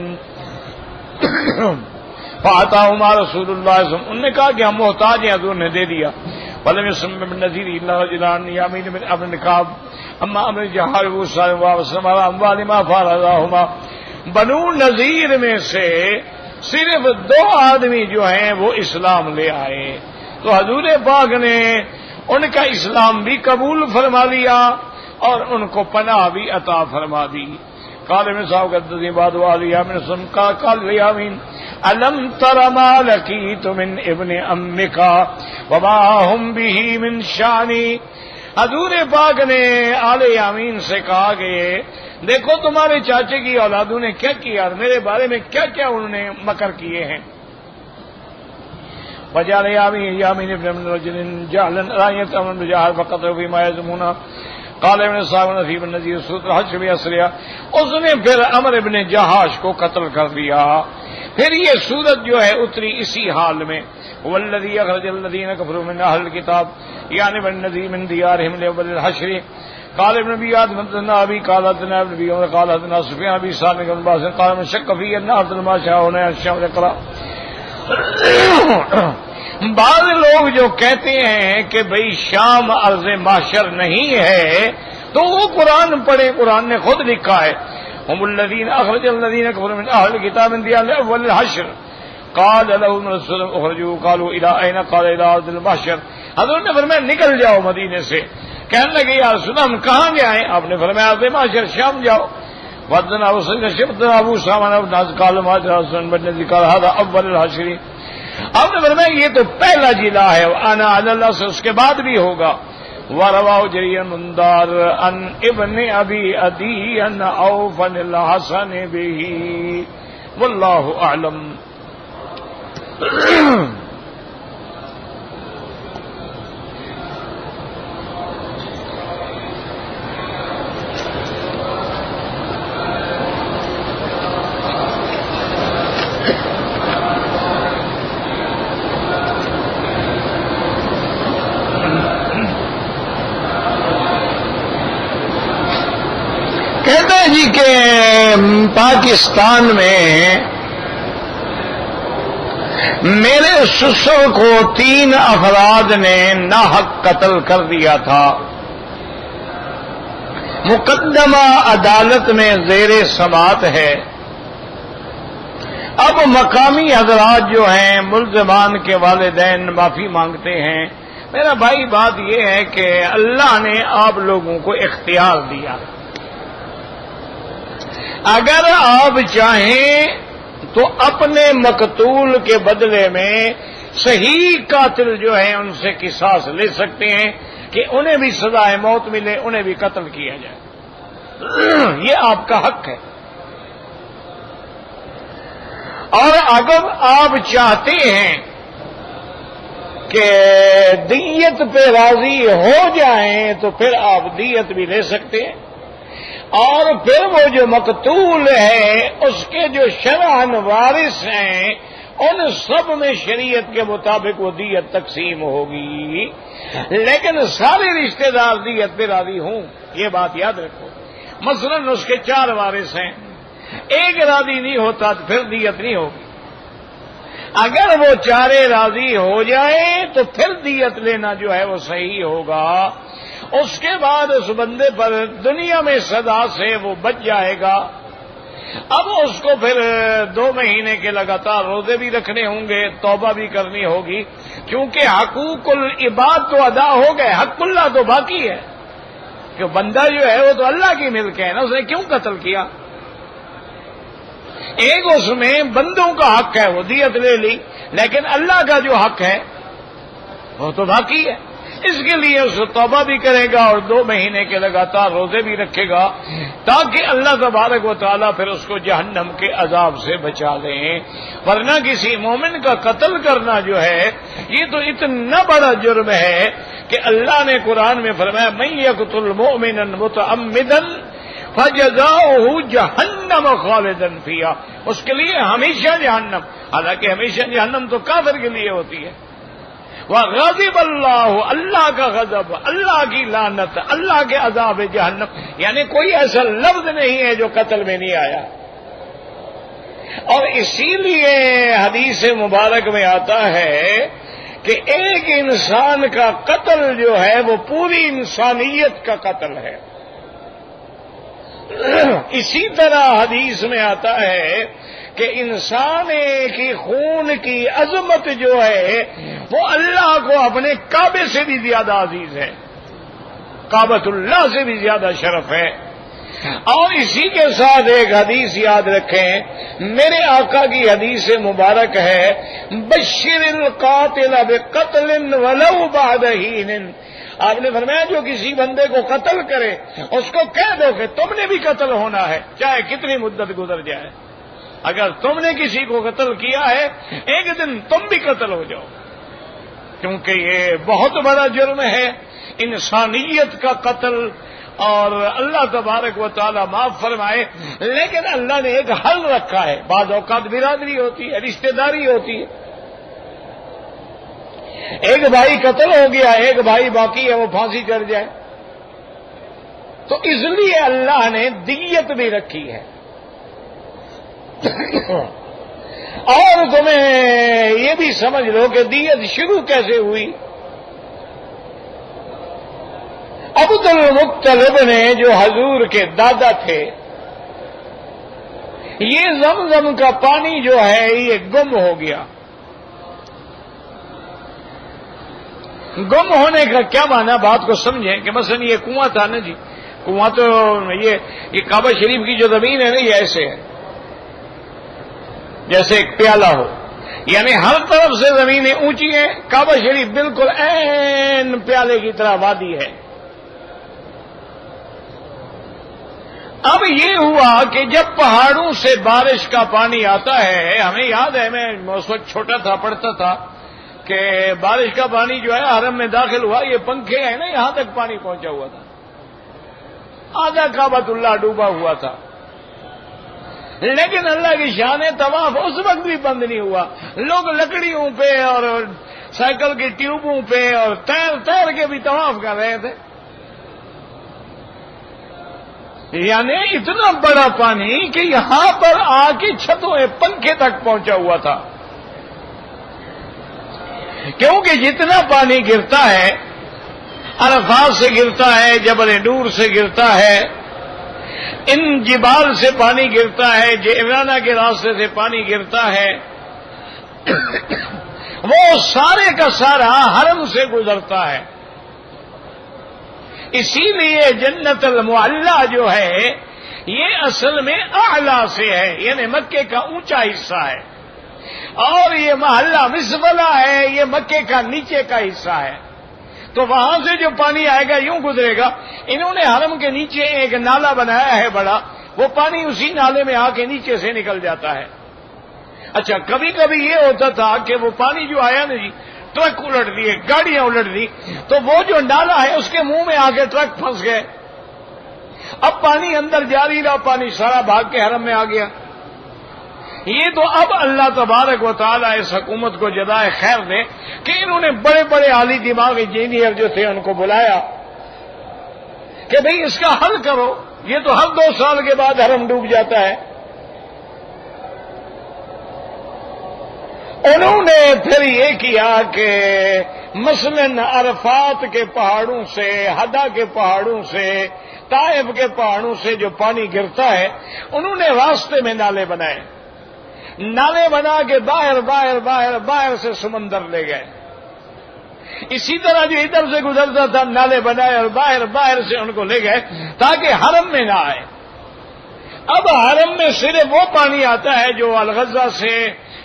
فاتاہما رسول اللہ صلی اللہ علیہ وسلم، انہوں نے کہا کہ ہم محتاج ہیں، حضور نے دے دیا. ولم يسم من نذير الا رجلان يامين من ابن نقاب اما امر جہار ابو سالم وسلم اموال ما فارضاهما. بنو نذیر میں سے صرف 2 آدمی جو ہیں وہ اسلام لے آئے، تو حضور پاک نے ان کا اسلام بھی قبول فرما لیا اور ان کو پناہ بھی عطا فرما دی. قال ابن صاحب قدسی بعد والیا من سم کا قال یامین الم تر ما لقیت من ابن امک وما هم به من شانی. حضور پاک نے آل یامین سے کہا کہ دیکھو تمہارے چاچے کی اولادوں نے کیا کیا اور میرے بارے میں کیا کیا انہوں نے مکر کیے ہیں. وجعل یامین ابن رجل جعلا رایت امن بجاہر فقط فیما یزمونا. قال ابن صاحب نصیب النذیر سورۃ الحج بھی اسریا، اس نے پھر عمر ابن جہاش کو قتل کر دیا. پھر یہ سورت جو ہے اتری اسی حال میں. والذی اخرج الذین کفروا من اہل الکتاب یعنی بن نذیر من دیارہم لاول الحشر. قال ابن ابی آدم حدثنا ابی قال حدثنا ابن ابی عمر قال حدثنا سفیان ابی سالم بن باز قال من شک فی ان عبد الماشاء ہونا الشام اقرا. بعض لوگ جو کہتے ہیں کہ بھئی شام ارض محشر نہیں ہے تو وہ قرآن پڑھے، قرآن نے خود لکھا ہے هم الذین اخرج الذین کفروا من اہل الکتاب من دیار اول الحشر قال لهم رسول اخرجوا قالوا الى اين قال الى ارض المحشر. حضرت نے فرمایا نکل جاؤ مدینے سے. کہنے لگے یا رسول اللہ ہم کہاں جائیں؟ آپ نے فرمایا ارض محشر، شام جاؤ. ودنا وسجد ابو سامان ابن قال ما رسول بن قال هذا اول الحشر. آپ نے فرمایا یہ تو پہلا جلا ہے، انا علی اللہ سے اس کے بعد بھی ہوگا. ورواه جرير مندار ان ابن ابي عدي ان اوف الحسن به والله اعلم. کہتے ہیں جی کہ پاکستان میں میرے سسر کو 3 افراد نے ناحق قتل کر دیا تھا. مقدمہ عدالت میں زیر سماعت ہے. اب مقامی حضرات جو ہیں ملزمان کے والدین معافی مانگتے ہیں. میرا بھائی بات یہ ہے کہ اللہ نے آپ لوگوں کو اختیار دیا. اگر آپ چاہیں تو اپنے مقتول کے بدلے میں صحیح قاتل جو ہیں ان سے قصاص لے سکتے ہیں کہ انہیں بھی سزائے موت ملے، انہیں بھی قتل کیا جائے. یہ آپ کا حق ہے. اور اگر آپ چاہتے ہیں کہ دیت پہ راضی ہو جائیں تو پھر آپ دیت بھی لے سکتے ہیں. اور پھر وہ جو مقتول ہے اس کے جو شرعاً وارث ہیں ان سب میں شریعت کے مطابق وہ دیت تقسیم ہوگی. لیکن سارے رشتہ دار دیت پہ راضی ہوں، یہ بات یاد رکھو. مثلا اس کے 4 وارث ہیں، ایک راضی نہیں ہوتا تو پھر دیت نہیں ہوگی. اگر وہ 4 راضی ہو جائیں تو پھر دیت لینا جو ہے وہ صحیح ہوگا. اس کے بعد اس بندے پر دنیا میں سزا سے وہ بچ جائے گا. اب اس کو پھر 2 مہینے کے لگاتار روزے بھی رکھنے ہوں گے، توبہ بھی کرنی ہوگی، کیونکہ حقوق العباد تو ادا ہو گئے، حق اللہ تو باقی ہے. کہ بندہ جو ہے وہ تو اللہ کی ملک ہے نا، اس نے کیوں قتل کیا؟ ایک اس میں بندوں کا حق ہے وہ دیت لے لی، لیکن اللہ کا جو حق ہے وہ تو باقی ہے. اس کے لیے اس توبہ بھی کرے گا اور 2 مہینے کے لگاتار روزے بھی رکھے گا تاکہ اللہ تبارک و تعالیٰ پھر اس کو جہنم کے عذاب سے بچا لیں. ورنہ کسی مومن کا قتل کرنا جو ہے یہ تو اتنا بڑا جرم ہے کہ اللہ نے قرآن میں فرمایا من یقتل مؤمنا متعمدا فجزاؤہ جہنم خالدا فیہا، اس کے لیے ہمیشہ جہنم. حالانکہ ہمیشہ جہنم تو کافر کے لیے ہوتی ہے. وغضب اللہ، اللہ کا غضب، اللہ کی لعنت، اللہ کے عذاب جہنم، یعنی کوئی ایسا لفظ نہیں ہے جو قتل میں نہیں آیا. اور اسی لیے حدیث مبارک میں آتا ہے کہ ایک انسان کا قتل جو ہے وہ پوری انسانیت کا قتل ہے. اسی طرح حدیث میں آتا ہے کہ انسان کی خون کی عظمت جو ہے وہ اللہ کو اپنے کعبے سے بھی زیادہ عزیز ہے، کعبۃ اللہ سے بھی زیادہ شرف ہے. اور اسی کے ساتھ ایک حدیث یاد رکھیں، میرے آقا کی حدیث مبارک ہے بشر القاتل بقتل ولو بعد حین. آپ نے فرمایا جو کسی بندے کو قتل کرے اس کو کہہ دو کہ تم نے بھی قتل ہونا ہے چاہے کتنی مدت گزر جائے. اگر تم نے کسی کو قتل کیا ہے ایک دن تم بھی قتل ہو جاؤ، کیونکہ یہ بہت بڑا جرم ہے انسانیت کا قتل. اور اللہ تبارک و تعالی معاف فرمائے، لیکن اللہ نے ایک حل رکھا ہے. بعض اوقات برادری ہوتی ہے، رشتہ داری ہوتی ہے. ایک بھائی قتل ہو گیا، ایک بھائی باقی ہے وہ پھانسی چڑھ جائے، تو اس لیے اللہ نے دیت بھی رکھی ہے. اور تمہیں یہ بھی سمجھ لو کہ دیت شروع کیسے ہوئی. عبد المطلب نے جو حضور کے دادا تھے، یہ زمزم کا پانی جو ہے یہ گم ہو گیا. گم ہونے کا کیا معنی، بات کو سمجھیں کہ مثلا یہ کنواں تھا نا جی، کنواں تو یہ کعبہ شریف کی جو زمین ہے نا یہ ایسے ہے جیسے ایک پیالہ ہو، یعنی ہر طرف سے زمینیں اونچی ہیں، کعبہ شریف بالکل عین پیالے کی طرح وادی ہے. اب یہ ہوا کہ جب پہاڑوں سے بارش کا پانی آتا ہے، ہمیں یاد ہے میں اس وقت چھوٹا تھا پڑھتا تھا کہ بارش کا پانی جو ہے حرم میں داخل ہوا، یہ پنکھے ہیں نا یہاں تک پانی پہنچا ہوا تھا، آدھا کعبۃ اللہ ڈوبا ہوا تھا. لیکن اللہ کی شان طواف اس وقت بھی بند نہیں ہوا. لوگ لکڑیوں پہ اور سائیکل کی ٹیوبوں پہ اور تیر کے بھی طواف کر رہے تھے. یعنی اتنا بڑا پانی کہ یہاں پر آ کے چھتوں پنکھے تک پہنچا ہوا تھا. کیونکہ جتنا پانی گرتا ہے عرفات سے گرتا ہے، جبل نور سے گرتا ہے، ان جبال سے پانی گرتا ہے، جعرانہ کے راستے سے پانی گرتا ہے، وہ سارے کا سارا حرم سے گزرتا ہے. اسی لیے جنت المعلی جو ہے یہ اصل میں اعلی سے ہے، یعنی مکے کا اونچا حصہ ہے، اور یہ محلہ مسبلہ ہے یہ مکے کا نیچے کا حصہ ہے. تو وہاں سے جو پانی آئے گا یوں گزرے گا. انہوں نے حرم کے نیچے ایک نالا بنایا ہے بڑا، وہ پانی اسی نالے میں آ کے نیچے سے نکل جاتا ہے. اچھا کبھی کبھی یہ ہوتا تھا کہ وہ پانی جو آیا نا جی ٹرک الٹ دیے، گاڑیاں الٹ دی، تو وہ جو نالا ہے اس کے منہ میں آ کے ٹرک پھنس گئے. اب پانی اندر جاری رہا، پانی سارا بھاگ کے حرم میں آ گیا. یہ تو اب اللہ تبارک و تعالیٰ اس حکومت کو جزائے خیر دے کہ انہوں نے بڑے بڑے عالی دماغ انجینئر جو تھے ان کو بلایا کہ بھئی اس کا حل کرو. یہ تو ہر 2 سال کے بعد حرم ڈوب جاتا ہے. انہوں نے پھر یہ کیا کہ مثلاً عرفات کے پہاڑوں سے، ہدا کے پہاڑوں سے، طائف کے پہاڑوں سے جو پانی گرتا ہے انہوں نے راستے میں نالے بنائے. نالے بنا کے باہر باہر باہر باہر سے سمندر لے گئے. اسی طرح جو ادھر سے گزرتا تھا نالے بنائے اور باہر باہر سے ان کو لے گئے تاکہ حرم میں نہ آئے. اب حرم میں صرف وہ پانی آتا ہے جو الغزہ سے،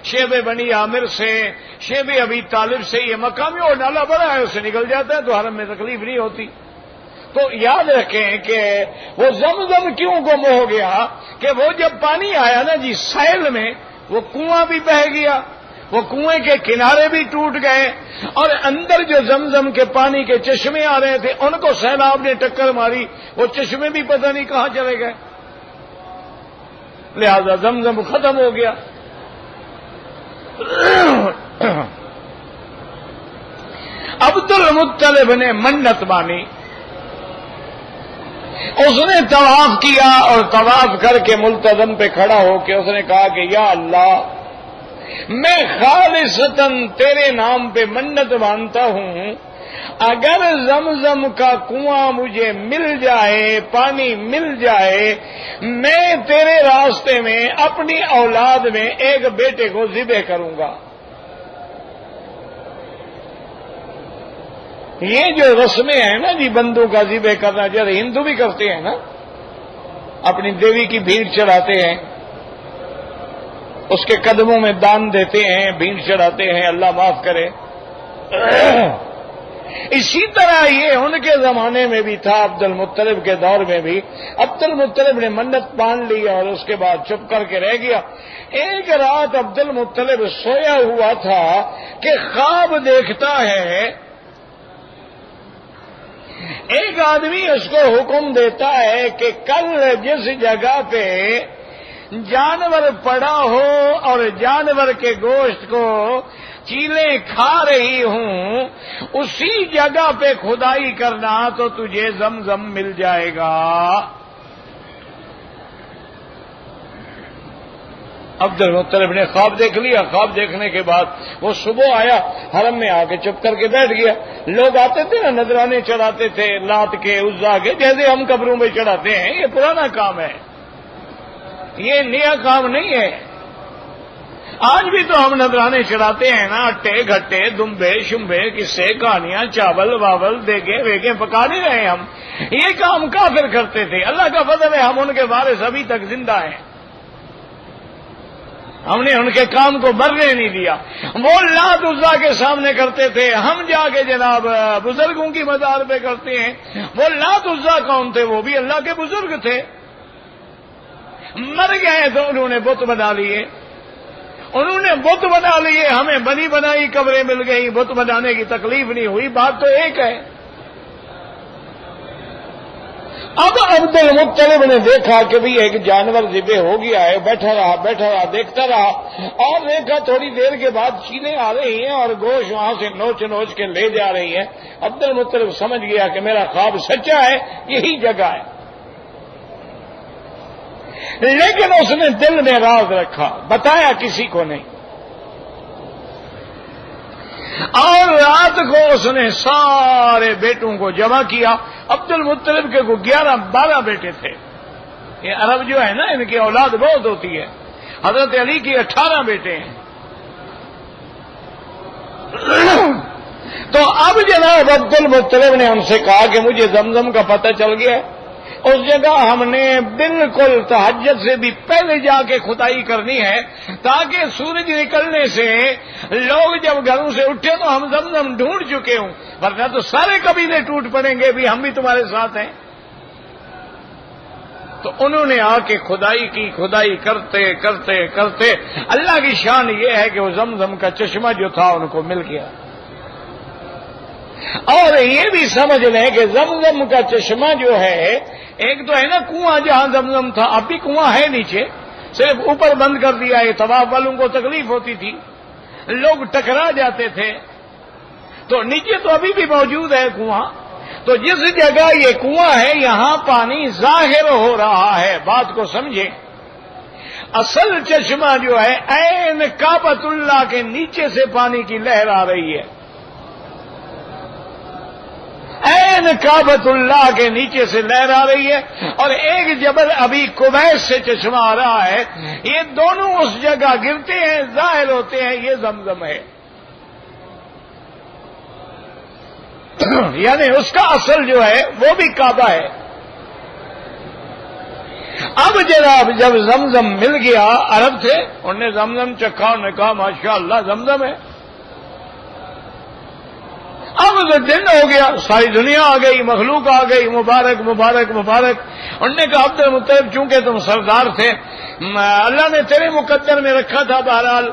شیب بنی عامر سے، شیب ابی طالب سے، یہ مقامی اور نالا بڑا ہے، اسے نکل جاتا ہے تو حرم میں تکلیف نہیں ہوتی۔ تو یاد رکھیں کہ وہ زمزم کیوں گم ہو گیا کہ وہ جب پانی آیا نا جی سیل میں، وہ کنواں بھی بہہ گیا، وہ کنویں کے کنارے بھی ٹوٹ گئے، اور اندر جو زمزم کے پانی کے چشمے آ رہے تھے ان کو سیلاب نے ٹکر ماری، وہ چشمے بھی پتہ نہیں کہاں چلے گئے، لہذا زمزم ختم ہو گیا۔ عبد المطلب نے منت مانی، اس نے طواف کیا اور طواف کر کے ملتزم پہ کھڑا ہو کے اس نے کہا کہ یا اللہ، میں خالصتاً تیرے نام پہ منت مانتا ہوں، اگر زمزم کا کنواں مجھے مل جائے، پانی مل جائے، میں تیرے راستے میں اپنی اولاد میں ایک بیٹے کو ذبح کروں گا۔ یہ جو رسمیں ہیں نا جی بندوں کا ذبح کرنا، جیسے ہندو بھی کرتے ہیں نا، اپنی دیوی کی بھیڑ چڑھاتے ہیں، اس کے قدموں میں دان دیتے ہیں، بھیڑ چڑھاتے ہیں، اللہ معاف کرے۔ اسی طرح یہ ان کے زمانے میں بھی تھا، عبد المطلب کے دور میں بھی۔ عبد المطلب نے منت مان لی اور اس کے بعد چپ کر کے رہ گیا۔ ایک رات عبد المطلب سویا ہوا تھا کہ خواب دیکھتا ہے، ایک آدمی اس کو حکم دیتا ہے کہ کل جس جگہ پہ جانور پڑا ہو اور جانور کے گوشت کو چیلیں کھا رہی ہوں، اسی جگہ پہ کھدائی کرنا تو تجھے زمزم مل جائے گا۔ عبد المطلب نے خواب دیکھ لیا، خواب دیکھنے کے بعد وہ صبح آیا، حرم میں آ کے چپ کر کے بیٹھ گیا۔ لوگ آتے تھے نا، نذرانے چڑھاتے تھے لات کے، عزا کے، جیسے ہم قبروں میں چڑھاتے ہیں، یہ پرانا کام ہے، یہ نیا کام نہیں ہے۔ آج بھی تو ہم نذرانے چڑھاتے ہیں نا، اٹے گھٹے دمبے شمبے قصے کہانیاں چاول واول دیگے ویگے پکا نہیں رہے ہم، یہ کام کافر کرتے تھے۔ اللہ کا فضل ہے ہم ان کے وارث ابھی تک زندہ ہیں، ہم نے ان کے کام کو مرنے نہیں دیا۔ وہ لات عزا کے سامنے کرتے تھے، ہم جا کے جناب بزرگوں کی مزار پہ کرتے ہیں۔ وہ لات عزا کون تھے؟ وہ بھی اللہ کے بزرگ تھے، مر گئے تو انہوں نے بت بنا لیے، انہوں نے بت بنا لیے، ہمیں بنی بنائی قبریں مل گئی، بت بنانے کی تکلیف نہیں ہوئی، بات تو ایک ہے۔ اب عبد المطلب نے دیکھا کہ بھی ایک جانور ذبح ہو گیا ہے، بیٹھا رہا دیکھتا رہا، اور دیکھا تھوڑی دیر کے بعد چیلیں آ رہی ہیں اور گوشت وہاں سے نوچ کے لے جا رہی ہیں۔ عبد المطلب سمجھ گیا کہ میرا خواب سچا ہے، یہی جگہ ہے، لیکن اس نے دل میں راز رکھا، بتایا کسی کو نہیں، اور رات کو اس نے سارے بیٹوں کو جمع کیا۔ عبد المطلب کے کو 11-12 بیٹے تھے، یہ عرب جو ہے نا ان کی اولاد بہت ہوتی ہے، حضرت علی کی 18 بیٹے ہیں۔ تو اب جناب عبد المطلب نے ان سے کہا کہ مجھے زمزم کا پتہ چل گیا، اس جگہ ہم نے بالکل تہجد سے بھی پہلے جا کے کھدائی کرنی ہے، تاکہ سورج نکلنے سے لوگ جب گھروں سے اٹھے تو ہم زمزم ڈھونڈ چکے ہوں، ورنہ تو سارے قبیلے ٹوٹ پڑیں گے، بھی ہم بھی تمہارے ساتھ ہیں۔ تو انہوں نے آ کے کھدائی کی، کھدائی کرتے کرتے کرتے اللہ کی شان یہ ہے کہ وہ زمزم کا چشمہ جو تھا ان کو مل گیا۔ اور یہ بھی سمجھ لیں کہ زمزم کا چشمہ جو ہے، ایک تو ہے نا کنواں جہاں زمزم تھا، اب بھی کنواں ہے نیچے، صرف اوپر بند کر دیا ہے، طواف والوں کو تکلیف ہوتی تھی، لوگ ٹکرا جاتے تھے، تو نیچے تو ابھی بھی موجود ہے کنواں۔ تو جس جگہ یہ کنواں ہے یہاں پانی ظاہر ہو رہا ہے، بات کو سمجھیں۔ اصل چشمہ جو ہے عین کعبۃ اللہ کے نیچے سے پانی کی لہر آ رہی ہے، عین کعبۃ اللہ کے نیچے سے لہر آ رہی ہے، اور ایک جبل ابھی کویت سے چشمہ آ رہا ہے، یہ دونوں اس جگہ گرتے ہیں، ظاہر ہوتے ہیں، یہ زمزم ہے۔ یعنی اس کا اصل جو ہے وہ بھی کعبہ ہے، اب جناب جب زمزم مل گیا، عرب تھے، انہوں نے زمزم چکھا، انہوں نے کہا ماشاءاللہ زمزم ہے۔ اب تو دن ہو گیا، ساری دنیا آ گئی، مخلوق آ گئی، مبارک مبارک مبارک۔ انہوں نے کہا عبد المطلب چونکہ تم سردار تھے، اللہ نے تیرے مقدر میں رکھا تھا، بہرحال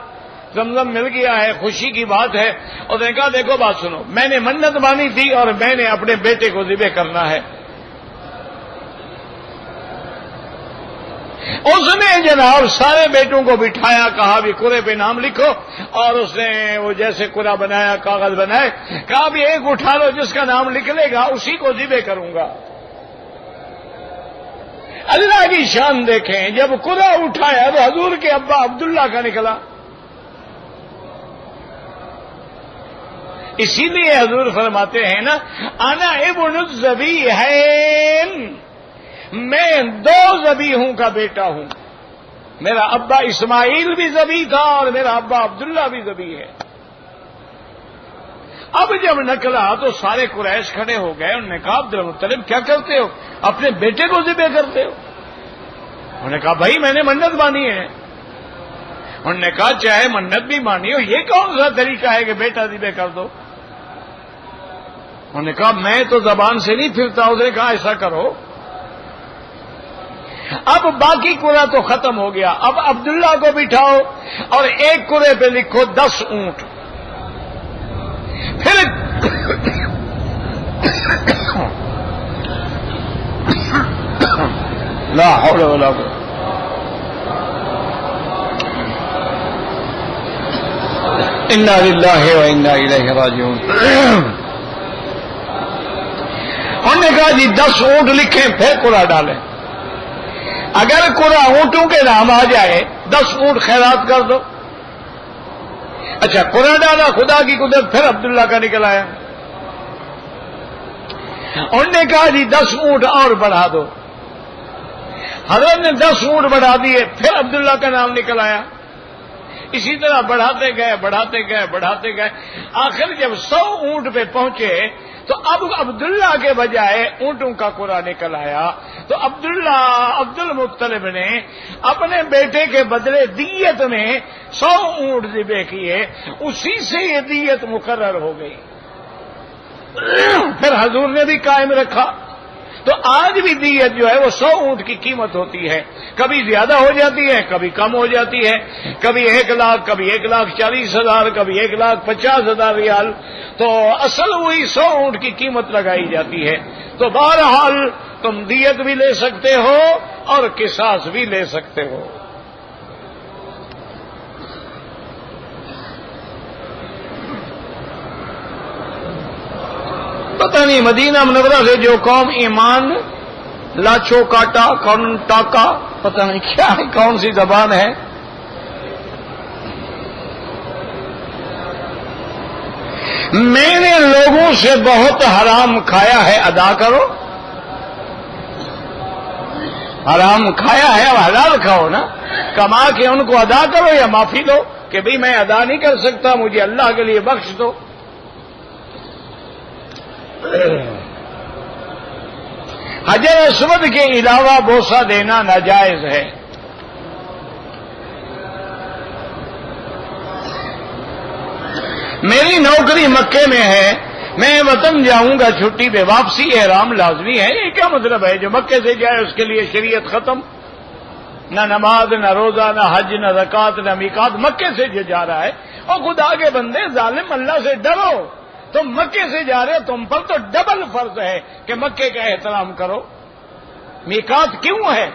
زمزم مل گیا ہے، خوشی کی بات ہے۔ اور نے کہا دیکھو بات سنو، میں نے منت مانی تھی اور میں نے اپنے بیٹے کو ذبح کرنا ہے۔ اس نے جناب سارے بیٹوں کو بٹھایا، کہا بھی قرے پہ نام لکھو، اور اس نے وہ جیسے قرا بنایا، کاغذ بنائے، کہا بھی ایک اٹھا لو، جس کا نام نکلے گا اسی کو ذبح کروں گا۔ اللہ کی شان دیکھیں، جب قرا اٹھایا تو حضور کے ابا عبداللہ کا نکلا۔ اسی لیے حضور فرماتے ہیں نا، انا ابن الذبیحین، میں دو ذبیحوں کا بیٹا ہوں، میرا ابا اسماعیل بھی ذبیح تھا اور میرا ابا عبداللہ بھی ذبیح ہے۔ اب جب نکلا تو سارے قریش کھڑے ہو گئے، انہوں نے کہا عبد المطلب کیا کرتے ہو، اپنے بیٹے کو ذبح کرتے ہو؟ انہوں نے کہا بھائی میں نے منت مانی ہے۔ انہوں نے کہا چاہے منت بھی مانی ہو، یہ کون سا طریقہ ہے کہ بیٹا ذبح کر دو؟ انہوں نے کہا میں تو زبان سے نہیں پھرتا۔ اس نے کہا ایسا کرو، اب باقی قرا تو ختم ہو گیا، اب عبداللہ کو بٹھاؤ اور ایک قرے پہ لکھو 10 اونٹ، پھر لا حول ولا قوة انا للہ و انا الیہ راجعون۔ انہوں نے کہا جی 10 اونٹ لکھیں، پھر قرا ڈالیں، اگر قرا اونٹوں کے نام آ جائے 10 اونٹ خیرات کر دو۔ اچھا قرا ڈالا، خدا کی قدرت پھر عبداللہ کا نکل آیا۔ انہوں نے کہا جی 10 اونٹ اور بڑھا دو، حضرت نے 10 اونٹ بڑھا دیے، پھر عبداللہ کا نام نکل آیا۔ اسی طرح بڑھاتے گئے بڑھاتے گئے بڑھاتے گئے، آخر جب 100 اونٹ پہ پہنچے تو اب عبداللہ کے بجائے اونٹوں کا قرا نکل آیا۔ تو عبد المطلب نے اپنے بیٹے کے بدلے دیت میں 100 اونٹ ذبح کیے، اسی سے یہ دیت مقرر ہو گئی۔ پھر حضور نے بھی قائم رکھا۔ تو آج بھی دیت جو ہے وہ 100 اونٹ کی قیمت ہوتی ہے، کبھی زیادہ ہو جاتی ہے، کبھی کم ہو جاتی ہے، کبھی 1 لاکھ، کبھی 1,40,000، کبھی 1,50,000 ریال، تو اصل وہی 100 اونٹ کی قیمت لگائی جاتی ہے۔ تو بہرحال تم دیت بھی لے سکتے ہو اور قصاص بھی لے سکتے ہو۔ پتہ نہیں مدینہ منورہ سے جو قوم ایمان لاچو کاٹا کون ٹاکا، پتہ نہیں کیا ہے، کون سی زبان ہے، میں نے لوگوں سے بہت حرام کھایا ہے، ادا کرو۔ حرام کھایا ہے اب حلال کھاؤ نا، کما کے ان کو ادا کرو یا معافی دو کہ بھئی میں ادا نہیں کر سکتا، مجھے اللہ کے لیے بخش دو۔ حجر اسود کے علاوہ بوسہ دینا ناجائز ہے۔ میری نوکری مکے میں ہے، میں وطن جاؤں گا چھٹی پہ، واپسی احرام لازمی ہے، یہ کیا مطلب ہے؟ جو مکے سے جائے اس کے لیے شریعت ختم، نہ نماز نہ روزہ نہ حج نہ زکوٰۃ نہ میقات، مکے سے جو جا رہا ہے۔ اور خدا کے بندے ظالم اللہ سے ڈرو، تم مکے سے جا رہے ہو، تم پر تو ڈبل فرض ہے کہ مکے کا احترام کرو۔ میقات کیوں ہے؟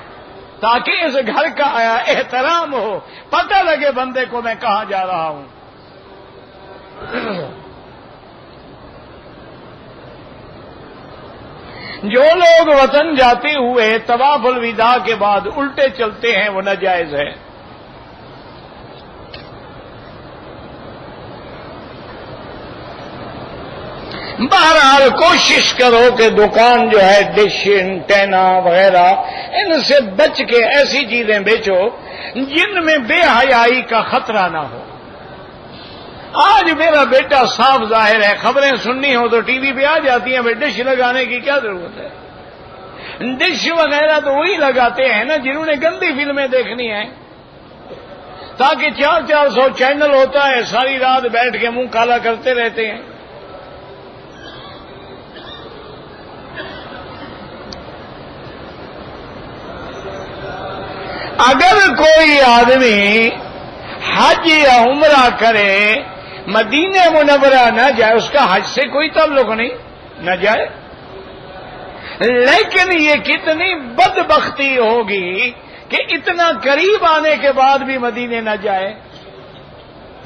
تاکہ اس گھر کا احترام ہو، پتہ لگے بندے کو میں کہاں جا رہا ہوں۔ جو لوگ وطن جاتے ہوئے طواف الوداع کے بعد الٹے چلتے ہیں وہ ناجائز ہے۔ بہرحال کوشش کرو کہ دکان جو ہے ڈش انٹینا وغیرہ ان سے بچ کے ایسی چیزیں بیچو جن میں بے حیائی کا خطرہ نہ ہو۔ آج میرا بیٹا صاف ظاہر ہے، خبریں سننی ہو تو ٹی وی پہ آ جاتی ہیں، بھائی ڈش لگانے کی کیا ضرورت ہے؟ ڈش وغیرہ تو وہی لگاتے ہیں نا جنہوں نے گندی فلمیں دیکھنی ہیں، تاکہ 400 چینل ہوتا ہے، ساری رات بیٹھ کے منہ کالا کرتے رہتے ہیں۔ اگر کوئی آدمی حج یا عمرہ کرے مدینہ منورہ نہ جائے، اس کا حج سے کوئی تعلق نہیں، نہ جائے، لیکن یہ کتنی بدبختی ہوگی کہ اتنا قریب آنے کے بعد بھی مدینے نہ جائے،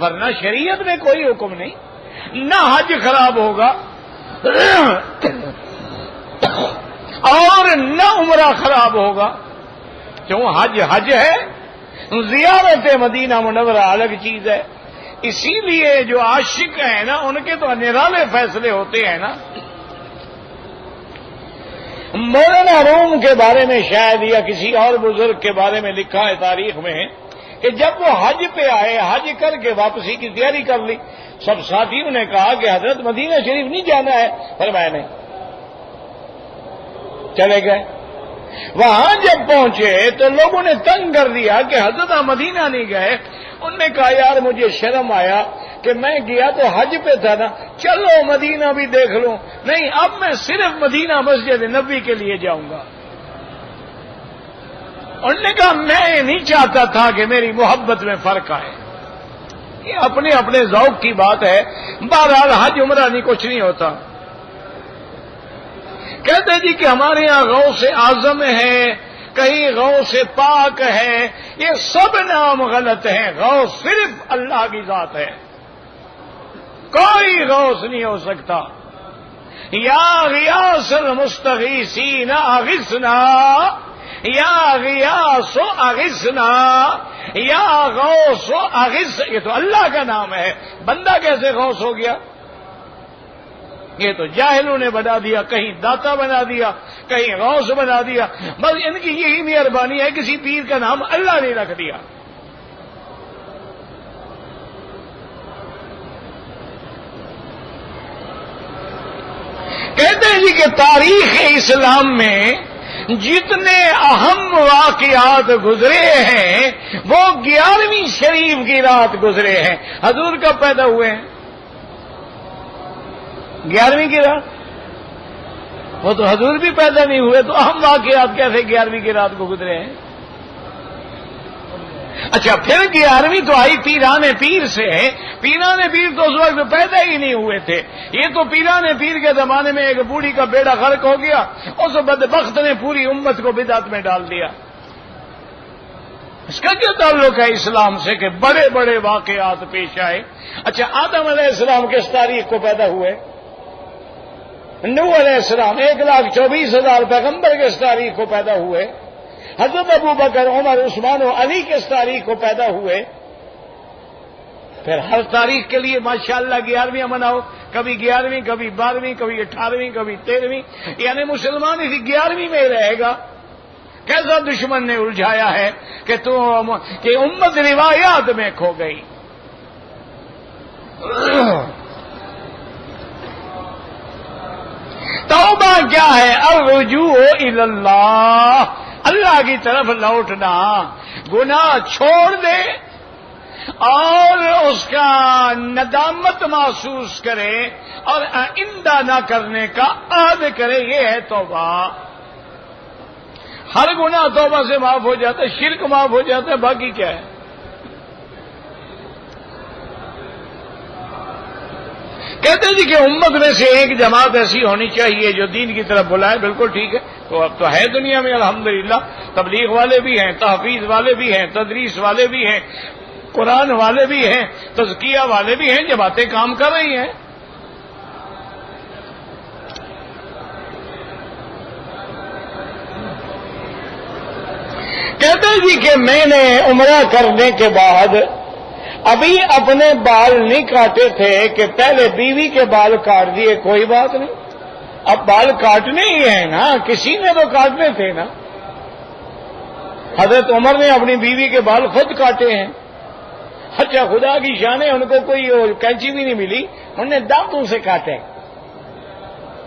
ورنہ شریعت میں کوئی حکم نہیں، نہ حج خراب ہوگا اور نہ عمرہ خراب ہوگا، کیوں؟ حج ہے، زیارت مدینہ منورہ الگ چیز ہے۔ اسی لیے جو عاشق ہیں نا ان کے تو نرالے فیصلے ہوتے ہیں نا۔ مولانا روم کے بارے میں شاید یا کسی اور بزرگ کے بارے میں لکھا ہے تاریخ میں کہ جب وہ حج پہ آئے، حج کر کے واپسی کی تیاری کر لی، سب ساتھیوں نے کہا کہ حضرت مدینہ شریف نہیں جانا ہے، فرمایا نہیں، چلے گئے۔ وہاں جب پہنچے تو لوگوں نے تنگ کر دیا کہ حضرت مدینہ نہیں گئے۔ انہوں نے کہا یار مجھے شرم آیا کہ میں گیا تو حج پہ تھا نا، چلو مدینہ بھی دیکھ لوں، نہیں اب میں صرف مدینہ مسجد نبی کے لیے جاؤں گا۔ انہوں نے کہا میں نہیں چاہتا تھا کہ میری محبت میں فرق آئے، یہ اپنے اپنے ذوق کی بات ہے، بہرحال حج عمرہ نہیں کچھ نہیں ہوتا۔ کہتے جی کہ ہمارے یہاں غوث اعظم ہے، کہیں غوث پاک ہے، یہ سب نام غلط ہیں، غوث صرف اللہ کی ذات ہے، کوئی غوث نہیں ہو سکتا۔ یا غیاث المستغیثین اغثنا، یا غیاث اغثنا، یا غوث اغث، یہ تو اللہ کا نام ہے، بندہ کیسے غوث ہو گیا؟ یہ تو جاہلوں نے بنا دیا، کہیں داتا بنا دیا، کہیں غوث بنا دیا، بس ان کی یہی مہربانی ہے کسی پیر کا نام اللہ نے رکھ دیا۔ کہتے ہیں جی کہ تاریخ اسلام میں جتنے اہم واقعات گزرے ہیں وہ 11ویں شریف کی رات گزرے ہیں۔ حضور کب پیدا ہوئے ہیں؟ 11ویں کی رات؟ وہ تو حضور بھی پیدا نہیں ہوئے، تو اہم واقعات کیسے 11ویں کی رات کو گزرے ہیں؟ اچھا پھر 11ویں تو آئی پیران پیر سے، پیران پیر تو اس وقت پیدا ہی نہیں ہوئے تھے، یہ تو پیران پیر کے زمانے میں ایک بوڑھی کا بیڑا غرق ہو گیا، اس بدبخت نے پوری امت کو بدعت میں ڈال دیا۔ اس کا کیا تعلق ہے اسلام سے کہ بڑے بڑے واقعات پیش آئے؟ اچھا آدم علیہ السلام کس تاریخ کو پیدا ہوئے؟ نوح علیہ السلام 1,24,000 پیغمبر کس تاریخ کو پیدا ہوئے؟ حضرت ابو بکر، عمر، عثمان و علی کس تاریخ کو پیدا ہوئے؟ پھر ہر تاریخ کے لیے ماشاءاللہ 11ویں مناؤ، کبھی 11ویں، کبھی 12ویں، کبھی 18ویں، کبھی 13ویں، یعنی مسلمان اسی 11ویں میں رہے گا۔ کیسا دشمن نے الجھایا ہے کہ کہ امت روایات میں کھو گئی۔ توبہ کیا ہے؟ الرجوع الی اللہ، اللہ کی طرف لوٹنا، گناہ چھوڑ دے اور اس کا ندامت محسوس کرے اور آئندہ نہ کرنے کا عہد کرے، یہ ہے توبہ۔ ہر گناہ توبہ سے معاف ہو جاتا ہے، شرک معاف ہو جاتا ہے، باقی کیا ہے؟ کہتے ہیں جی کہ امت میں سے ایک جماعت ایسی ہونی چاہیے جو دین کی طرف بلائے، بالکل ٹھیک ہے، تو اب تو ہے دنیا میں الحمدللہ، تبلیغ والے بھی ہیں، تحفیظ والے بھی ہیں، تدریس والے بھی ہیں، قرآن والے بھی ہیں، تزکیہ والے بھی ہیں، جماعتیں کام کر رہی ہیں۔ کہتے ہیں جی کہ میں نے عمرہ کرنے کے بعد ابھی اپنے بال نہیں کاٹے تھے کہ پہلے بیوی کے بال کاٹ دیے، کوئی بات نہیں، اب بال کاٹنے ہی ہیں نا، کسی نے تو کاٹنے تھے نا۔ حضرت عمر نے اپنی بیوی کے بال خود کاٹے ہیں۔ اچھا خدا کی شان ہے، ان کو کوئی کینچی بھی نہیں ملی، انہوں نے دانتوں سے کاٹے۔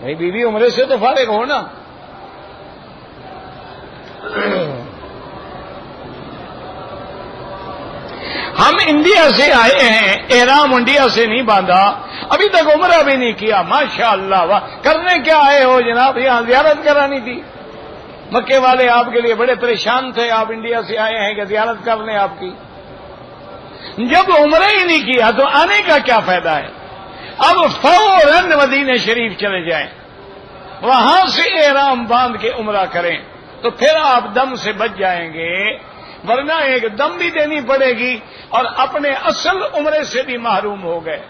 بھائی بیوی عمرے سے تو فارغ ہو نا، ہم انڈیا سے آئے ہیں، احرام انڈیا سے نہیں باندھا، ابھی تک عمرہ بھی نہیں کیا، ماشاء اللہ واہ، کرنے کیا آئے ہو جناب؟ یہاں زیارت کرانی تھی۔ مکے والے آپ کے لیے بڑے پریشان تھے، آپ انڈیا سے آئے ہیں کہ زیارت کر لیں آپ کی۔ جب عمرہ ہی نہیں کیا تو آنے کا کیا فائدہ ہے؟ اب فوراً مدینہ شریف چلے جائیں، وہاں سے احرام باندھ کے عمرہ کریں، تو پھر آپ دم سے بچ جائیں گے، ورنہ ایک دم بھی دینی پڑے گی اور اپنے اصل عمرے سے بھی محروم ہو گئے۔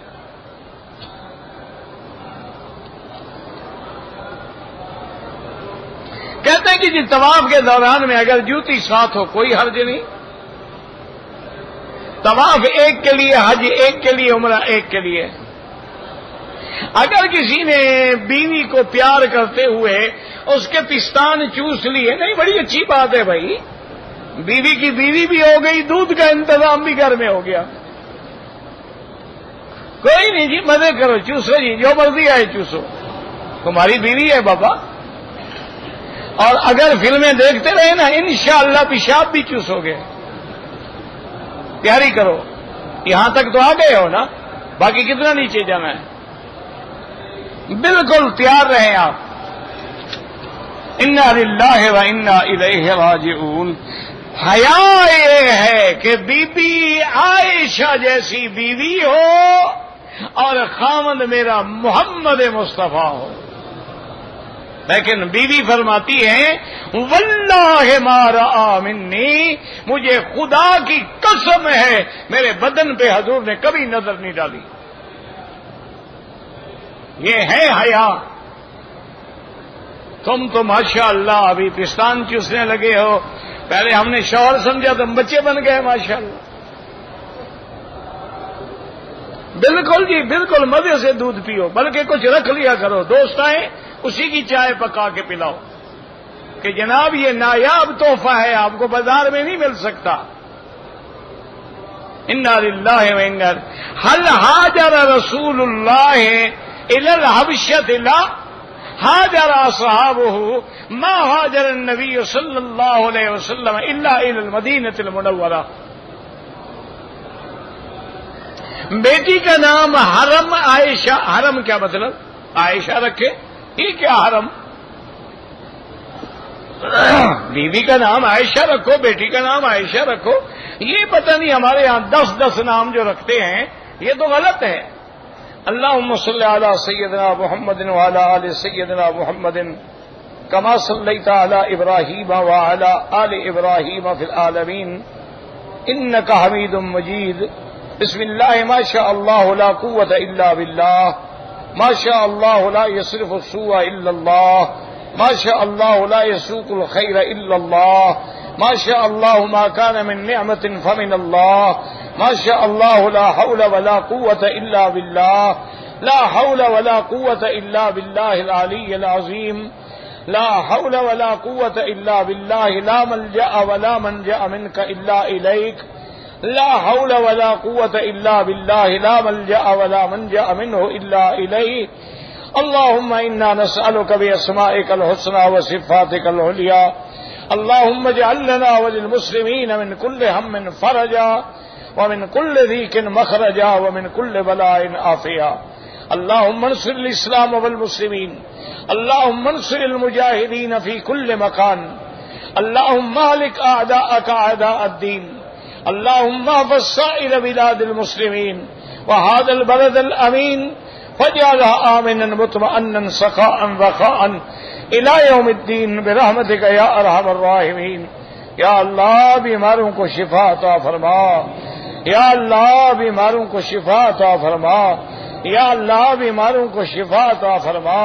کہتے ہیں کہ جی طواف کے دوران میں اگر جوتی ساتھ ہو کوئی حرج نہیں، طواف ایک کے لیے، حج ایک کے لیے، عمرہ ایک کے لیے۔ اگر کسی نے بیوی کو پیار کرتے ہوئے اس کے پستان چوس لیے، نہیں بڑی اچھی بات ہے بھائی، بیوی کی بیوی بھی ہو گئی، دودھ کا انتظام بھی گھر میں ہو گیا، کوئی نہیں جی مزے کرو، چوسو جی جو مرضی آئے چوسو، تمہاری بیوی ہے بابا۔ اور اگر فلمیں دیکھتے رہے نا انشاءاللہ پیشاب بھی چوسو گے، تیاری کرو، یہاں تک تو آ گئے ہو نا، باقی کتنا نیچے جانا ہے، بالکل تیار رہیں آپ۔ انا للہ و انا الیہ راجعون۔ حیا یہ ہے کہ بی بی عائشہ جیسی بیوی ہو اور خاوند میرا محمد مصطفیٰ ہو، لیکن بیوی فرماتی ہیں واللہ ما رأى منی، مجھے خدا کی قسم ہے میرے بدن پہ حضور نے کبھی نظر نہیں ڈالی۔ یہ ہے حیا۔ تم تو ماشاءاللہ ابھی پستان چوسنے لگے ہو، پہلے ہم نے شوہر سمجھا تم بچے بن گئے ماشاءاللہ۔ بالکل جی بالکل مزے سے دودھ پیو، بلکہ کچھ رکھ لیا کرو، دوست آئے اسی کی چائے پکا کے پلاؤ کہ جناب یہ نایاب تحفہ ہے، آپ کو بازار میں نہیں مل سکتا۔ انا للہ و انا هل هاجر رسول الله الى الحبشة لا هاجر اصحابه ما هاجر النبي صلی اللہ علیہ وسلم الا الى المدینة المنورہ۔ بیٹی کا نام حرم عائشہ، حرم کیا مطلب؟ عائشہ رکھے، یہ کیا حرم؟ بیوی کا نام عائشہ رکھو، بیٹی کا نام عائشہ رکھو، یہ پتہ نہیں ہمارے ہاں 10 نام جو رکھتے ہیں یہ تو غلط ہے۔ اللہم صلی علی سیدنا محمد وعلی آل سیدنا محمد کما صلیت علی ابراہیم وعلی آل ابراہیم فی العالمین انک حمید مجید۔ بسم اللہ ما شاء اللہ لا قوت الا باللہ، ما شاء اللہ لا يصرف السوء الا اللہ، ما شاء اللہ لا يسوق الخیر الا اللہ، ما شاء اللہ ما كان من نعمت فمن اللہ، ما شاء اللہ لا حول ولا قوت الا باللہ، لا حول ولا قوت الا باللہ العلی العظیم، لا حول ولا قوت الا باللہ، لا ملجأ ولا منجأ منک الا الیک، لا حول ولا قوت الا باللہ، لا ملجأ ولا منجأ منہ الا الیہ۔ اللہم انا نسألک باسمائک الحسنى وصفاتک العلیٰ، اللہم اجعل لنا وللمسلمین من کل ہم فرجا ومن کل ضیق مخرجا ومن کل بلاء عافیا۔ اللہم انصر الاسلام والمسلمین، اللہم انصر المجاہدین فی کل مکان، اللہم اہلک اعداءک اعداء الدین، اللہم احفظ سائر بلاد المسلمین وہذا البلد الامین فاجعلها آمنا مطمئنا سخاء رخاء الى یوم الدین برحمتک یا ارحم الراحمین۔ یا اللہ بیماروں کو شفا عطا فرما، یا اللہ بیماروں کو شفا عطا فرما، یا اللہ بیماروں کو شفا عطا فرما،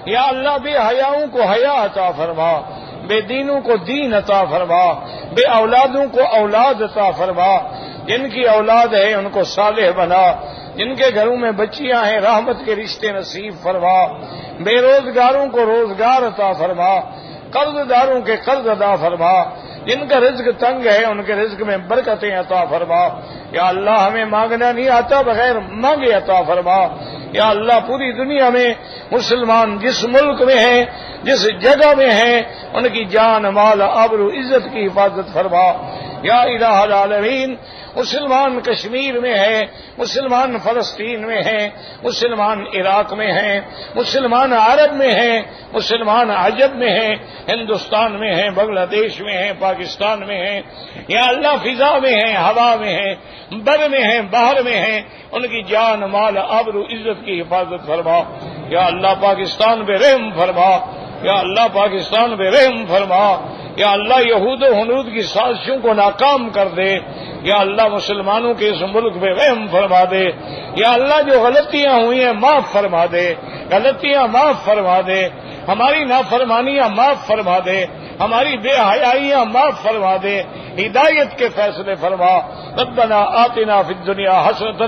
یا اللہ بے حیاؤں کو حیا عطا فرما، بے دینوں کو دین عطا فرما، بے اولادوں کو اولاد عطا فرما، جن کی اولاد ہے ان کو صالح بنا، جن کے گھروں میں بچیاں ہیں رحمت کے رشتے نصیب فرما، بے روزگاروں کو روزگار عطا فرما، قرض داروں کے قرض ادا فرما، جن کا رزق تنگ ہے ان کے رزق میں برکتیں عطا فرما۔ یا اللہ ہمیں مانگنا نہیں آتا، بغیر مانگے عطا فرما۔ یا اللہ پوری دنیا میں مسلمان جس ملک میں ہیں، جس جگہ میں ہیں، ان کی جان مال آبرو عزت کی حفاظت فرما۔ یا الہ العالمین مسلمان کشمیر میں ہے، مسلمان فلسطین میں ہیں، مسلمان عراق میں ہیں، مسلمان عرب میں ہیں، مسلمان عجب میں ہیں، ہندوستان میں ہیں، بنگلہ دیش میں ہیں، پاکستان میں ہیں، یا اللہ فضا میں ہیں، ہوا میں ہیں، بر میں ہیں، باہر میں ہیں، ان کی جان مال آبرو عزت کی حفاظت فرما۔ یا اللہ پاکستان پہ رحم فرما، یا اللہ پاکستان پہ رحم فرما، یا اللہ یہود و حنود کی سازشوں کو ناکام کر دے، یا اللہ مسلمانوں کے اس ملک پہ رحم فرما دے، یا اللہ جو غلطیاں ہوئی ہیں معاف فرما دے، غلطیاں معاف فرما دے، ہماری نافرمانیاں معاف فرما دے، ہماری بے حیائیاں معاف فرما دے، ہدایت کے فیصلے فرما۔ ربنا آتنا فی الدنیا حسنۃ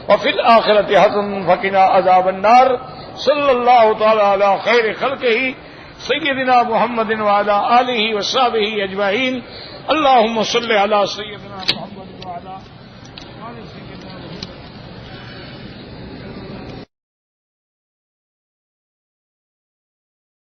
وفی الآخرۃ حسنۃ وقنا عذاب النار۔ صلی اللہ تعالی علی خیر خلقہ سیدنا محمد وعلی آلہ وصحبہ اجمعین۔ اللہم صل علی سیدنا محمد۔